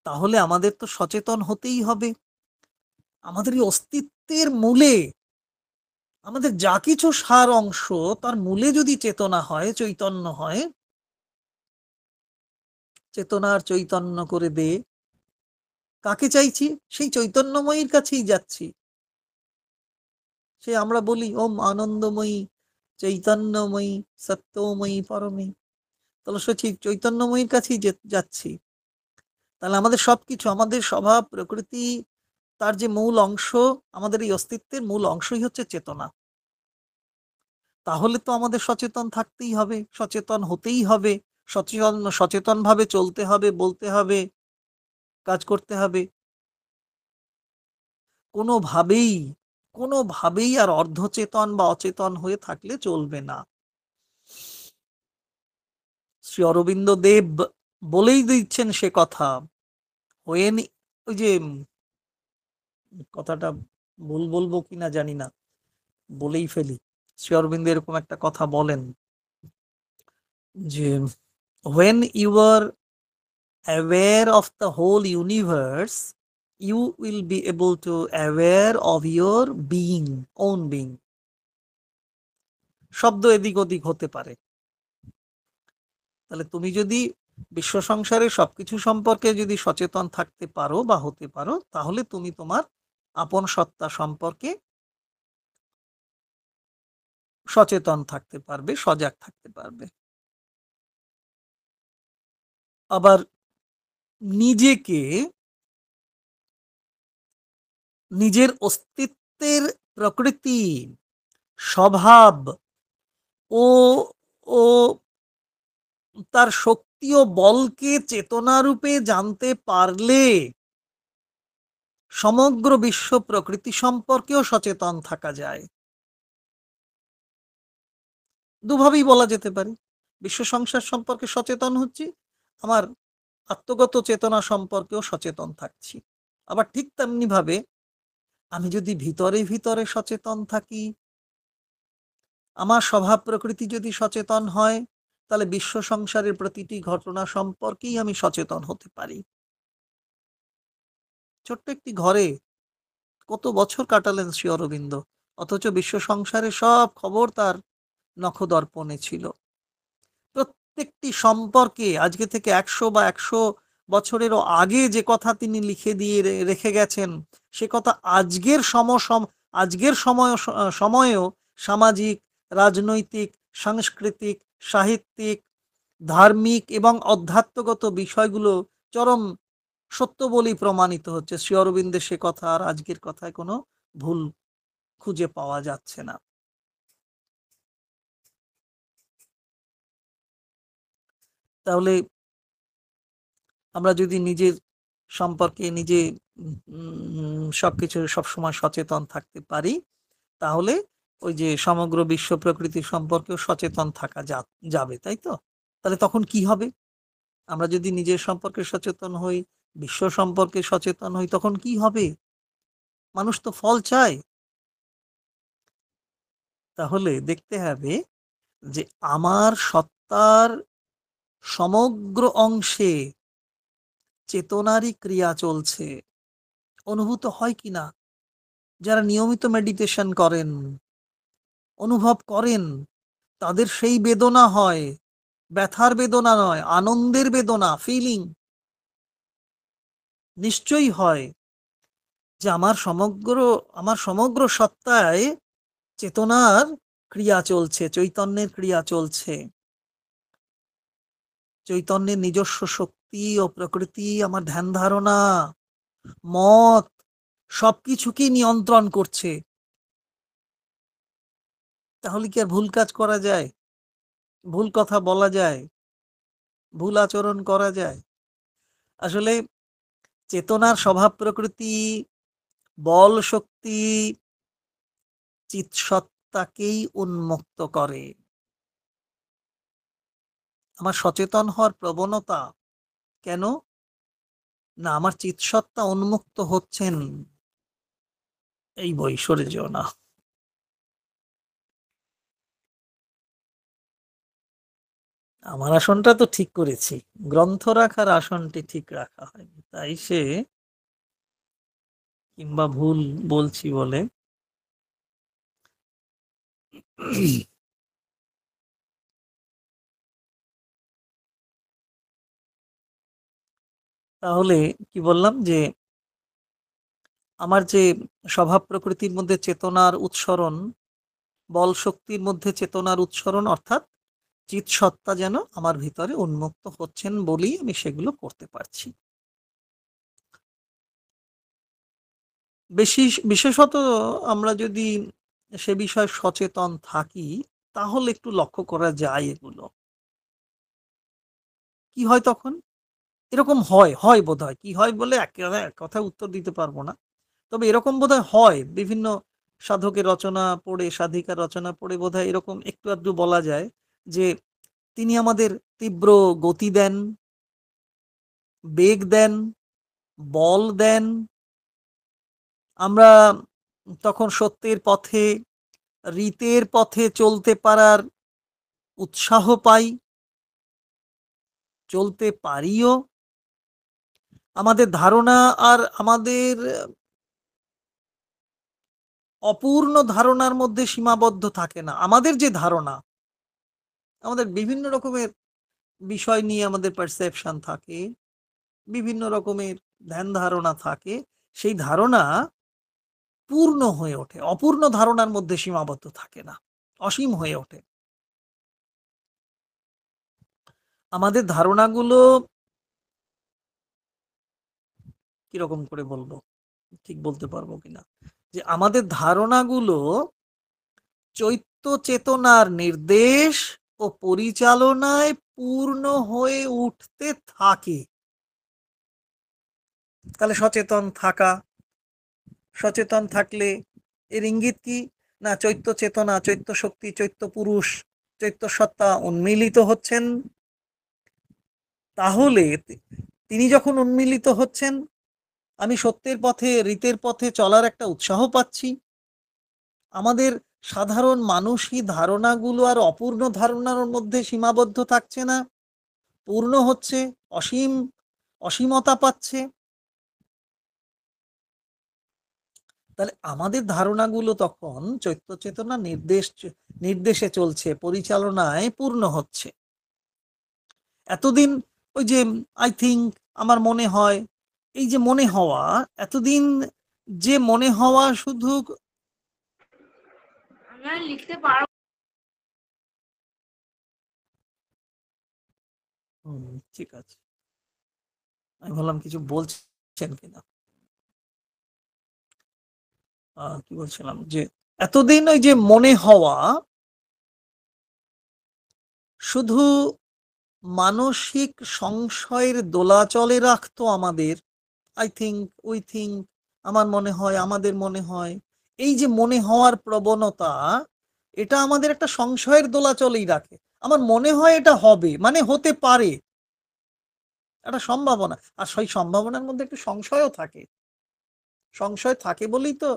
তাহলে আমাদের তো সচেতন হতেই হবে। আমাদের এই অস্তিত্বের মূলে, আমাদের যা কিছু সার অংশ, তার মূলে যদি চেতনা হয়, চৈতন্য হয়, চেতনার চৈতন্য করে দে, কাকে চাইছি? সেই চৈতন্যময়ীর কাছেই যাচ্ছি। সে আমরা বলি ওম আনন্দময়ী চৈতন্যময়ী সত্যময়ী পরমী, তাহলে সে ঠিক চৈতন্যময়ীর কাছেই যাচ্ছি। তাহলে আমাদের সবকিছু, আমাদের স্বভাব প্রকৃতি, তার যে মূল অংশ, আমাদের এই অস্তিত্বের মূল অংশই হচ্ছে চেতনা। তাহলে তো আমাদের সচেতন থাকতেই হবে, সচেতন হতেই হবে, সচেতন ভাবে চলতে হবে, বলতে হবে, কাজ করতে হবে। কোনোভাবেই কোনোভাবেই আর অর্ধচেতন বা অচেতন হয়ে থাকলে চলবে না। শ্রী অরবিন্দ দেব বলেই দিচ্ছেন সে কথা। ওই যে কথাটা ভুল বলবো কিনা জানি না, বলেই ফেলি। শ্রী অরবিন্দ এরকম একটা কথা বলেন যে when you are aware of the whole universe, you will be able to aware of your being, own being. শব্দ এদিক ওদিক হতে পারে। তাহলে তুমি যদি বিশ্ব সংসারের সবকিছু সম্পর্কে যদি সচেতন থাকতে পারো বা হতে পারো, তাহলে তুমি তোমার আপন সত্তা সম্পর্কে সচেতন থাকতে পারবে, সজাগ থাকতে পারবে। আবার নিজেকে, নিজের অস্তিত্বের প্রকৃতি, স্বভাব ও ও তার শক্তি ও বলকে চেতনা রূপে জানতে পারলে সমগ্র বিশ্ব প্রকৃতি সম্পর্কেও সচেতন থাকা যায়। দুভাবেই বলা যেতে পারে। বিশ্ব সংসার সম্পর্কে সচেতন হচ্ছি, আমার আত্মগত চেতনা সম্পর্কেও সচেতন থাকছি। আবার ঠিক তেমনি ভাবে আমি যদি ভিতরে ভিতরে সচেতন থাকি, আমার স্বভাব প্রকৃতি যদি সচেতন হয়, তাহলে বিশ্ব সংসারের প্রতিটি ঘটনা সম্পর্কেই আমি সচেতন হতে পারি। ছোট্ট একটি ঘরে কত বছর কাটালেন শ্রী অরবিন্দ, অথচ বিশ্ব সংসারের সব খবর তার নখদর্পণে ছিল। প্রত্যেকটি সম্পর্কে আজকে থেকে 100 বা 100 বছরেরও আগে যে কথা তিনি লিখে দিয়ে রেখে গেছেন, সে কথা আজকের সময়েও সামাজিক, রাজনৈতিক, সাংস্কৃতিক, সাহিত্যিক, ধার্মিক এবং অধ্যাত্মগত বিষয়গুলো চরম সত্য বলেই প্রমাণিত হচ্ছে। শ্রী অরবিন্দের সে কথা আর আজকের কথায় কোনো ভুল খুঁজে পাওয়া যাচ্ছে না। তাহলে আমরা যদি নিজের সম্পর্কে নিজে সবকিছু সবসময় সচেতন থাকতে পারি, তাহলে ওই যে সমগ্র বিশ্ব প্রকৃতি সম্পর্কেও সচেতন থাকা যাবে, তাই তো? তাহলে তখন কি হবে? আমরা যদি নিজের সম্পর্কে সচেতন হই, বিশ্ব সম্পর্কে সচেতন হই, তখন কি হবে? মানুষ তো ফল চায়। তাহলে দেখতে হবে যে আমার সত্তার সমগ্র অংশে চেতনারই ক্রিয়া চলছে, অনুভূত হয় কিনা? যারা নিয়মিত মেডিটেশন করেন, অনুভব করেন, তাদের সেই বেদনা হয়, ব্যথার বেদনা নয়, আনন্দের বেদনা, ফিলিং নিশ্চয়ই হয় যে আমার সমগ্র সত্তায় চেতনার ক্রিয়া চলছে, চৈতন্যের ক্রিয়া চলছে। চৈতন্যের নিজস্ব শক্তি ও প্রকৃতি আমার ধ্যান ধারণা, মত সবকিছুকেই নিয়ন্ত্রণ করছে। তাহলে কি আর ভুল কাজ করা যায়? ভুল কথা বলা যায়? ভুল আচরণ করা যায়? আসলে চেতনার স্বভাব প্রকৃতি, বল শক্তি চিৎসত্তাকেই উন্মুক্ত করে। আমার সচেতন হওয়ার প্রবণতা কেন? না, আমার চিৎসত্তা উন্মুক্ত হচ্ছেন। এই বই সরে যেও না। আমার আসনটা তো ঠিক করেছি, গ্রন্থ রাখার আসনটি ঠিক রাখা হয়নি, তাই সে কিংবা ভুল বলছি বলে তাহলে কি বললাম যে আমার যে স্বভাব প্রকৃতির মধ্যে চেতনার উৎসরণ, বল শক্তির মধ্যে চেতনার উৎসরণ, অর্থাৎ চিৎ সত্তা যেন আমার ভিতরে উন্মুক্ত হচ্ছেন বলেই আমি সেগুলো করতে পারছি। বিশেষত আমরা যদি সে বিষয়ে সচেতন থাকি, তাহলে একটু লক্ষ্য করা যায় এগুলো কি হয় তখন। এরকম হয় বোধহয়, কি হয় বলে এক কথায় উত্তর দিতে পারবো না, তবে এরকম বোধহয় হয় বিভিন্ন সাধকের রচনা পড়ে, সাধিকার রচনা পড়ে বোধহয় এরকম একটু আধটু বলা যায় যে তিনি আমাদের তীব্র গতি দেন, বেগ দেন, বল দেন। আমরা তখন সত্যের পথে, রীতের পথে চলতে পারার উৎসাহ পাই, চলতে পারিও। আমাদের ধারণা আর আমাদের অপূর্ণ ধারণার মধ্যে সীমাবদ্ধ থাকে না। আমাদের যে ধারণা, আমাদের বিভিন্ন রকমের বিষয় নিয়ে আমাদের পারসেপশন থাকে, বিভিন্ন রকমের ধ্যান ধারণা থাকে, সেই ধারণা পূর্ণ হয়ে ওঠে, অপূর্ণ ধারণার মধ্যে সীমাবদ্ধ থাকে না, অসীম হয়ে ওঠে। আমাদের ধারণাগুলো কিরকম করে বলবো, ঠিক বলতে পারবো কিনা, যে আমাদের ধারণাগুলো চৈত্য চেতনার নির্দেশ ও পরিচালনায় পূর্ণ হয়ে উঠতে থাকে। তাহলে সচেতন থাকা, সচেতন থাকলে এর ইঙ্গিত কি না, চৈত্য চেতনা, চৈত্য শক্তি, চৈত্য পুরুষ, চৈত্য সত্তা উন্মিলিত হচ্ছেন। তাহলে তিনি যখন উন্মিলিত হচ্ছেন, আমি সত্যের পথে, রীতের পথে চলার একটা উৎসাহ পাচ্ছি। আমাদের সাধারণ মানসী ধারণাগুলো আর অপূর্ণ ধারণার মধ্যে সীমাবদ্ধ থাকছে না, পূর্ণ হচ্ছে, অসীম, অসীমতা পাচ্ছে। তাহলে আমাদের ধারণাগুলো তখন চৈত্য চেতনা নির্দেশে চলছে, পরিচালনায় পূর্ণ হচ্ছে। এতদিন ওই যে আই থিঙ্ক, আমার মনে হয়, এই যে মনে হওয়া, এতদিন যে মনে হওয়া শুধু লিখতে পারো। ঠিক আছে, আমি ভাবলাম কিছু বলছেন কিনা। কি বলছিলাম, যে এতদিন ওই যে মনে হওয়া শুধু মানসিক সংশয়ের দোলাচলে রাখতো আমাদের। আই থিঙ্ক, উই থিঙ্ক, আমার মনে হয়, আমাদের মনে হয়, এই যে মনে হওয়ার প্রবণতা, এটা আমাদের একটা সংশয়ের দোলাচলেই রাখে। আমার মনে হয় এটা হবে, মানে হতে পারে, একটা সম্ভাবনা। আর সেই সম্ভাবনার মধ্যে একটু সংশয়ও থাকে। সংশয় থাকে বলেই তো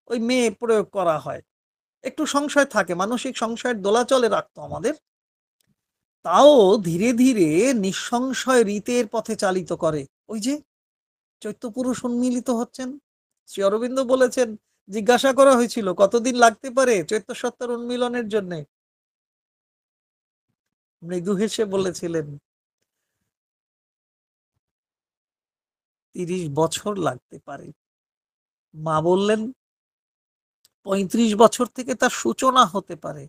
ওই মেয়ে প্রয়োগ করা হয়। একটু সংশয় থাকে, মানসিক সংশয়ের দোলাচলে রাখতো আমাদের। তাও ধীরে ধীরে নিঃসংশয় রীতের পথে চালিত করে। ওই যে চৈত্য পুরুষ উন্মিলিত হচ্ছেন। শ্রী অরবিন্দ বলেছেন, জিজ্ঞাসা করা হয়েছিল কতদিন লাগতে পারে চৈত্য সত্তার উন্মিলনের জন্য, মৃদু হেসে বলেছিলেন 30 বছর লাগতে পারে। মা বললেন 35 বছর থেকে তার সূচনা হতে পারে।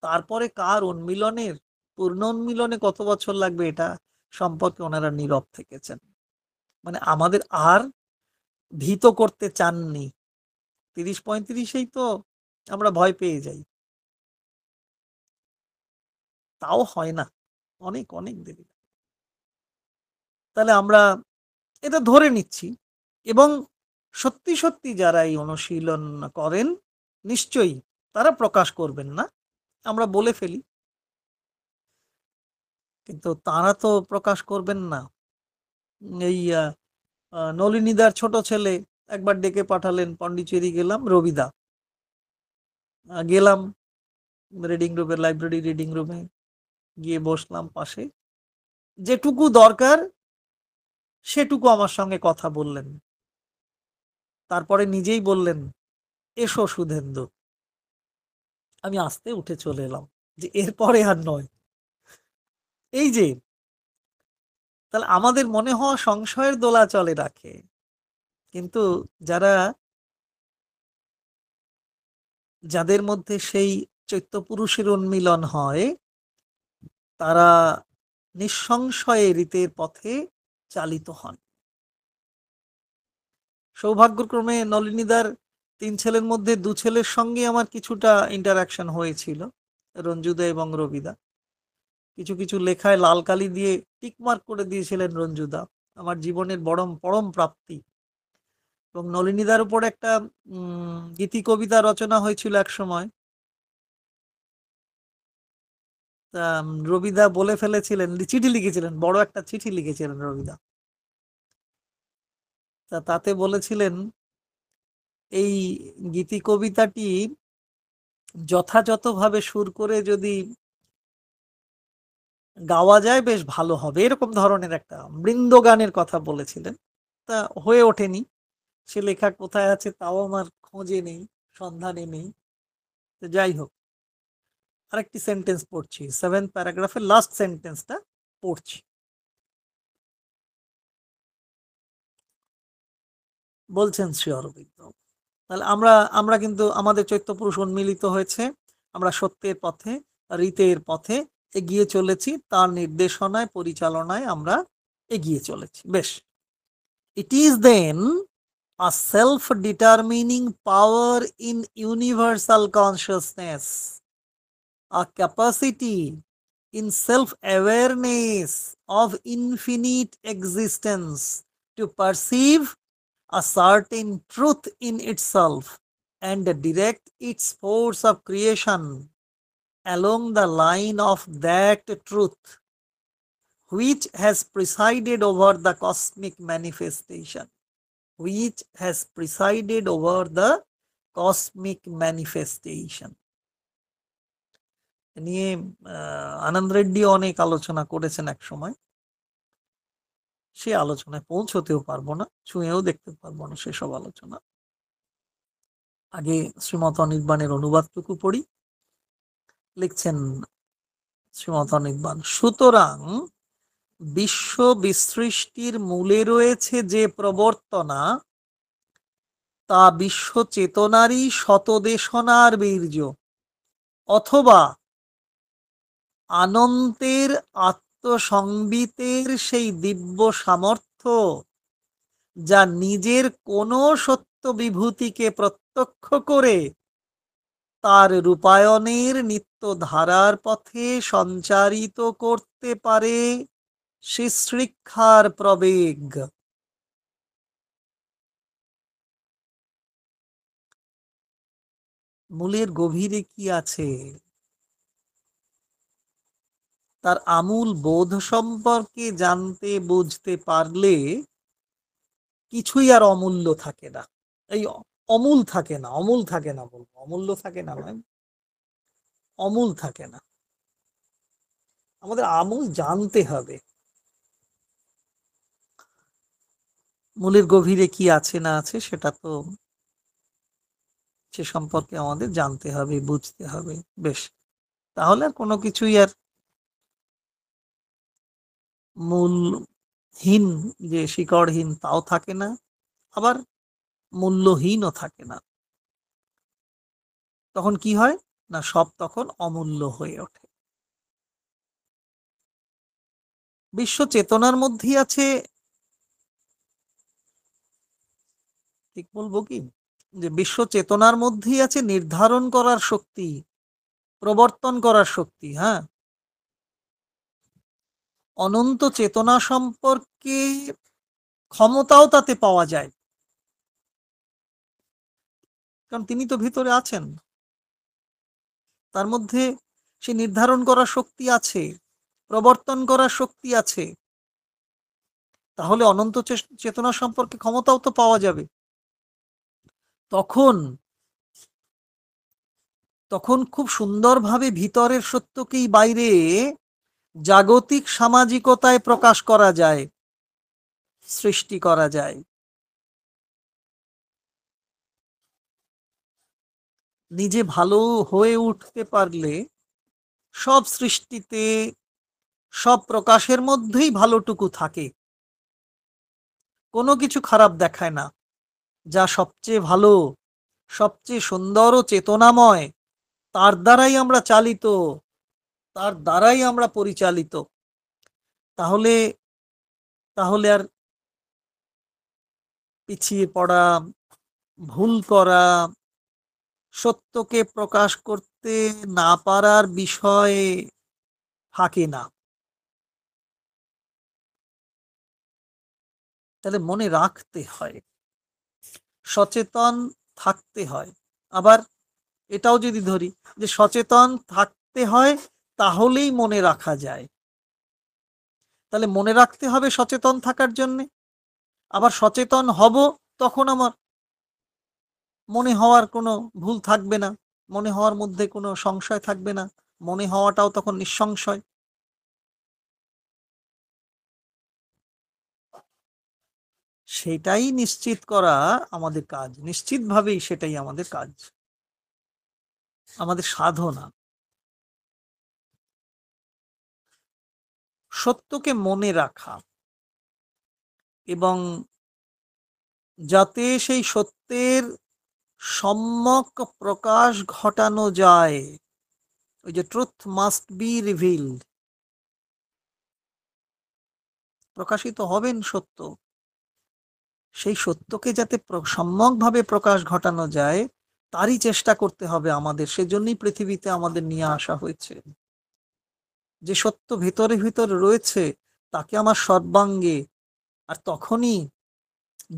তারপরে কার উন্মিলনের, পূর্ণ উন্মিলনে কত বছর লাগবে, এটা সম্পর্কে ওনারা নীরব থেকেছেন। মানে আমাদের আর ভীত করতে চাননি। 30-35 তো আমরা ভয় পেয়ে যাই, তাও হয় না, অনেক অনেক দেরি। তাহলে আমরা এটা ধরে নিচ্ছি, এবং সত্যি সত্যি যারা এই অনুশীলন করেন, নিশ্চয়ই তারা প্রকাশ করবেন না, আমরা বলে ফেলি, কিন্তু তারা তো প্রকাশ করবেন না। এই নলিনীদার ছোট ছেলে একবার ডেকে পাঠালেন, পন্ডিচেরি গেলাম, রবিদা, গেলাম রিডিং রুমে, লাইব্রেরি রিডিং রুমে গিয়ে বসলাম পাশে, যেটুকু দরকার সেটুকু আমার সঙ্গে কথা বললেন। তারপরে নিজেই বললেন, এসো সুধেন্দু। আমি আস্তে উঠে চলে এলাম, যে এরপরে আর নয়। এই যে, তাহলে আমাদের মনে হওয়া সংশয়ের দোলাচলে রাখে, কিন্তু যাদের মধ্যে সেই চৈত্য পুরুষের উন্মিলন হয়, তারা নিঃসংশয়ে রীতের পথে চালিত হন। সৌভাগ্যক্রমে নলিনীদার 3 ছেলের মধ্যে 2 ছেলের সঙ্গে আমার কিছুটা ইন্টারাকশন হয়েছিল, রঞ্জুদা এবং রবিদা। কিছু কিছু লেখায় লাল কালি দিয়ে টিকমার্ক করে দিয়েছিলেন রঞ্জুদা, আমার জীবনের পরম প্রাপ্তি। এবং নলিনীদার উপর একটা গীতি কবিতা রচনা হয়েছিল এক সময়। রবিদা বলে ফেলেছিলেন, চিঠি লিখেছিলেন, বড় একটা চিঠি লিখেছিলেন রবিদা। তাতে বলেছিলেন এই গীতি কবিতাটি যথাযথভাবে সুর করে যদি গাওয়া যায় বেশ ভালো হবে, এরকম ধরনের একটা বৃন্দগানের কথা বলেছিলেন। তা হয়ে ওঠেনি, সে লেখা কোথায় আছে তাও আমার খোঁজে নেই, সন্ধানে নেই। যাই হোক, আরেকটি সেন্টেন্স পড়ছি, 7th প্যারাগ্রাফের লাস্ট সেন্টেন্সটা পড়ছি। বলছেন শ্রী অরবিন্দ, তাহলে আমরা কিন্তু আমাদের চৈত্য পুরুষ উন্মিলিত হয়েছে, আমরা সত্যের পথে, রীতের পথে এগিয়ে চলেছি, তার নির্দেশনায় পরিচালনায় আমরা এগিয়ে চলেছি। বেশ, it is then a self-determining power in universal consciousness, a capacity in self-awareness of infinite existence to perceive a certain truth in itself and direct its force of creation along the line of that truth which has presided over the cosmic manifestation. Which has presided over the cosmic manifestation. নিয়ে আনন্দ রেড্ডি অনেক আলোচনা করেছেন এক সময়, সে আলোচনায় পৌঁছতেও পারবো না, ছুঁয়েও দেখতে পারবো না সেসব আলোচনা। আগে শ্রীমত অনির্বাণের অনুবাদটুকু পড়ি। লিখছেন শ্রীমত অনির্বাণ, সুতরাং বিশ্ব বিসৃষ্টির মূলে রয়েছে যে প্রবর্তনা, তা বিশ্ব চেতনারই শতদেশনার বীর্য, অথবা আনন্তের আত্মসংবিতের সেই দিব্য সামর্থ্য, যা নিজের কোনো সত্য বিভূতিকে প্রত্যক্ষ করে তার রূপায়ণের নিত্য ধারার পথে সঞ্চারিত করতে পারে শিশ্রিক্ষার প্রবেগ। মূলের গভীরে কি আছে, তার আমূল বোধ সম্পর্কে জানতে বুঝতে পারলে কিছুই আর অমূল্য থাকে না। এই অমূল থাকে না, অমূল থাকে না বলবো, অমূল্য থাকে না নয়, অমূল থাকে না। আমাদের আমূল জানতে হবে, মূলের গভীরে কি আছে না আছে সেটা তো সে সম্পর্কে আমাদের জানতে হবে, বুঝতে হবে। বেশ, তাহলে আর কোনো কিছুই আর মূলহীন, যে শিকড়হীন তাও থাকে না, আবার মূল্যহীনও থাকে না। তখন কি হয় না, সব তখন অমূল্য হয়ে ওঠে। বিশ্ব চেতনার মধ্যেই আছে, ঠিক বলবো কি, যে বিশ্ব চেতনার মধ্যেই আছে নির্ধারণ করার শক্তি, প্রবর্তন করার শক্তি। হ্যাঁ, অনন্ত চেতনা সম্পর্কে ক্ষমতাও তাতে পাওয়া যায়, কারণ তিনি তো ভিতরে আছেন, তার মধ্যে সে নির্ধারণ করার শক্তি আছে, প্রবর্তন করার শক্তি আছে। তাহলে অনন্ত চেতনা সম্পর্কে ক্ষমতাও তো পাওয়া যাবে। তখন তখন খুব সুন্দরভাবে ভিতরের সত্যকেই বাইরে জাগতিক সামাজিকতায় প্রকাশ করা যায়, সৃষ্টি করা যায়। নিজে ভালো হয়ে উঠতে পারলে সব সৃষ্টিতে, সব প্রকাশের মধ্যেই ভালোটুকু থাকে, কোনো কিছু খারাপ দেখায় না। যা সবচেয়ে ভালো, সবচেয়ে সুন্দর ও চেতনাময়, তার দ্বারাই আমরা চালিত, তার দ্বারাই আমরা পরিচালিত। তাহলে তাহলে আর পিছিয়ে পড়া, ভুল করা, সত্যকে প্রকাশ করতে না পারার বিষয় থাকে না। তাহলে মনে রাখতে হয়, সচেতন থাকতে হয়। আবার এটাও যদি ধরি যে সচেতন থাকতে হয় তাহলেই মনে রাখা যায়, তাহলে মনে রাখতে হবে সচেতন থাকার জন্য। আবার সচেতন হব তখন আমার মনে হওয়ার কোনো ভুল থাকবে না, মনে হওয়ার মধ্যে কোনো সংশয় থাকবে না, মনে হওয়াটাও তখন নিঃসংশয়। সেটাই নিশ্চিত করা আমাদের কাজ, নিশ্চিতভাবেই সেটাই আমাদের কাজ, আমাদের সাধনা। সত্যকে মনে রাখা এবং যাতে সেই সত্যের সম্যক প্রকাশ ঘটানো যায়, ওই যে ট্রুথ মাস্ট বি রিভিলড, প্রকাশিত হবেন সত্য, সেই সত্যকে যাতে সম্যকভাবে প্রকাশ ঘটানো যায় তারই চেষ্টা করতে হবে আমাদের। সেজন্যই পৃথিবীতে আমাদের নিয়ে আসা হয়েছে। যে সত্য ভিতরে ভিতরে রয়েছে তাকে আমার সর্বাঙ্গে, আর তখনই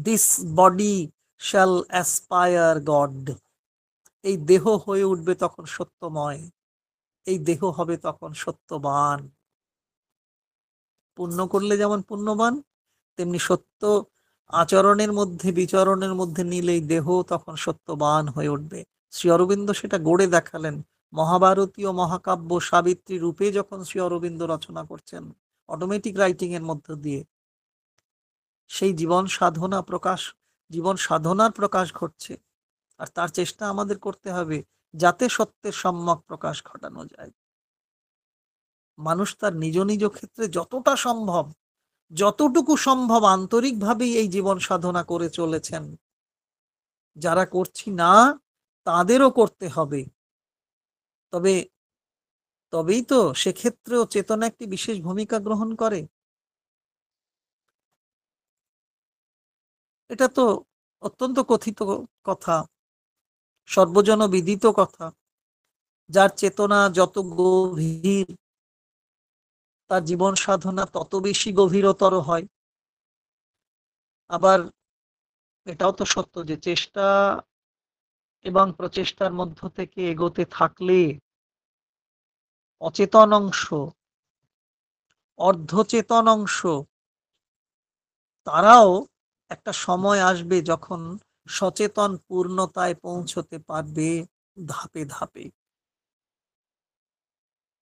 this body shall aspire god, এই দেহ হয়ে উঠবে তখন সত্যময়, এই দেহ হবে তখন সত্যবান। পুণ্য করলে যেমন পুণ্যবান, তেমনি সত্য আচরণের মধ্যে বিচরণের মধ্যে নিলেই দেহ তখন সত্যবান হয়ে উঠবে। শ্রী অরবিন্দ সেটা গড়ে দেখালেন। মহাভারতীয় মহাকাব্য সাবিত্রী রূপে যখন শ্রী অরবিন্দ রচনা করছেন অটোমেটিক রাইটিং এর মধ্য দিয়ে, সেই জীবন সাধনার প্রকাশ ঘটছে। আর তার চেষ্টা আমাদের করতে হবে যাতে সত্যের সম্যক প্রকাশ ঘটানো যায়। মানুষ তার নিজ নিজ ক্ষেত্রে যতটুকু সম্ভব আন্তরিকভাবেই এই জীবন সাধনা করে চলেছেন। যারা করছি না তাদেরও করতে হবে। তবেই তো সেক্ষেত্রেও চেতনা একটি বিশেষ ভূমিকা গ্রহণ করে। এটা তো অত্যন্ত কথিত কথা, সর্বজন বিদিত কথা। যার চেতনা যত গভীর তার জীবন সাধনা তত বেশি গভীরতর হয়। আবার এটাও তো সত্য যে চেষ্টা এবং প্রচেষ্টার মধ্য থেকে এগোতে থাকলে অচেতন অংশ, অর্ধচেতন অংশ, তারাও একটা সময় আসবে যখন সচেতন পূর্ণতায় পৌঁছতে পারবে ধাপে ধাপে।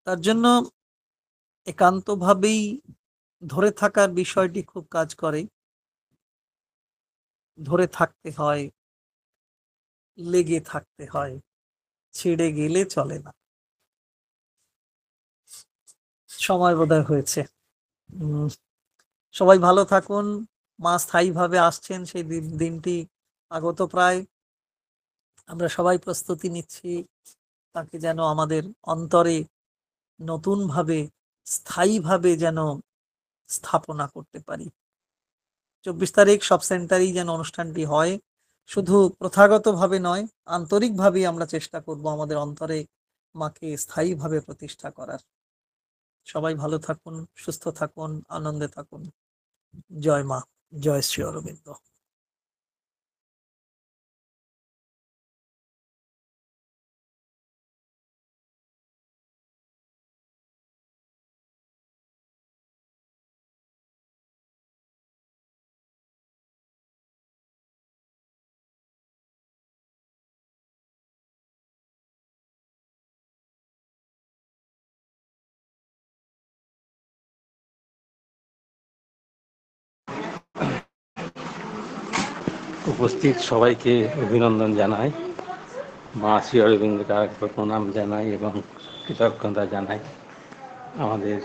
তার জন্য একান্তভাবেই ধরে থাকার বিষয়টি খুব কাজ করে। ধরে থাকতে হয়, লেগে থাকতে হয়, ছেড়ে গেলে চলে না। সময় বোধহয় হয়েছে। সবাই ভালো থাকুন। মা স্থায়ীভাবে আসছেন, সেই দিনটি আগত প্রায়। আমরা সবাই প্রস্তুতি নিচ্ছি তাকে যেন আমাদের অন্তরে নতুন ভাবে স্থায়ীভাবে যেন স্থাপনা করতে পারি। 24 তারিখ সব সেন্টারেই যেন অনুষ্ঠানটি হয়, শুধু প্রথাগত ভাবে নয়, আন্তরিকভাবেই আমরা চেষ্টা করব আমাদের অন্তরে মাকে স্থায়ীভাবে প্রতিষ্ঠা করার। সবাই ভালো থাকুন, সুস্থ থাকুন, আনন্দে থাকুন। জয় মা, জয় শ্রী অরবিন্দ। উপস্থিত সবাইকে অভিনন্দন জানাই, মা শ্রী অরবিন্দকে আরেকবার প্রণাম জানাই এবং কৃতজ্ঞতা জানাই। আমাদের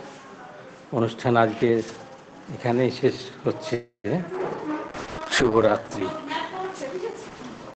অনুষ্ঠান আজকে এখানেই শেষ হচ্ছে। শুভরাত্রি।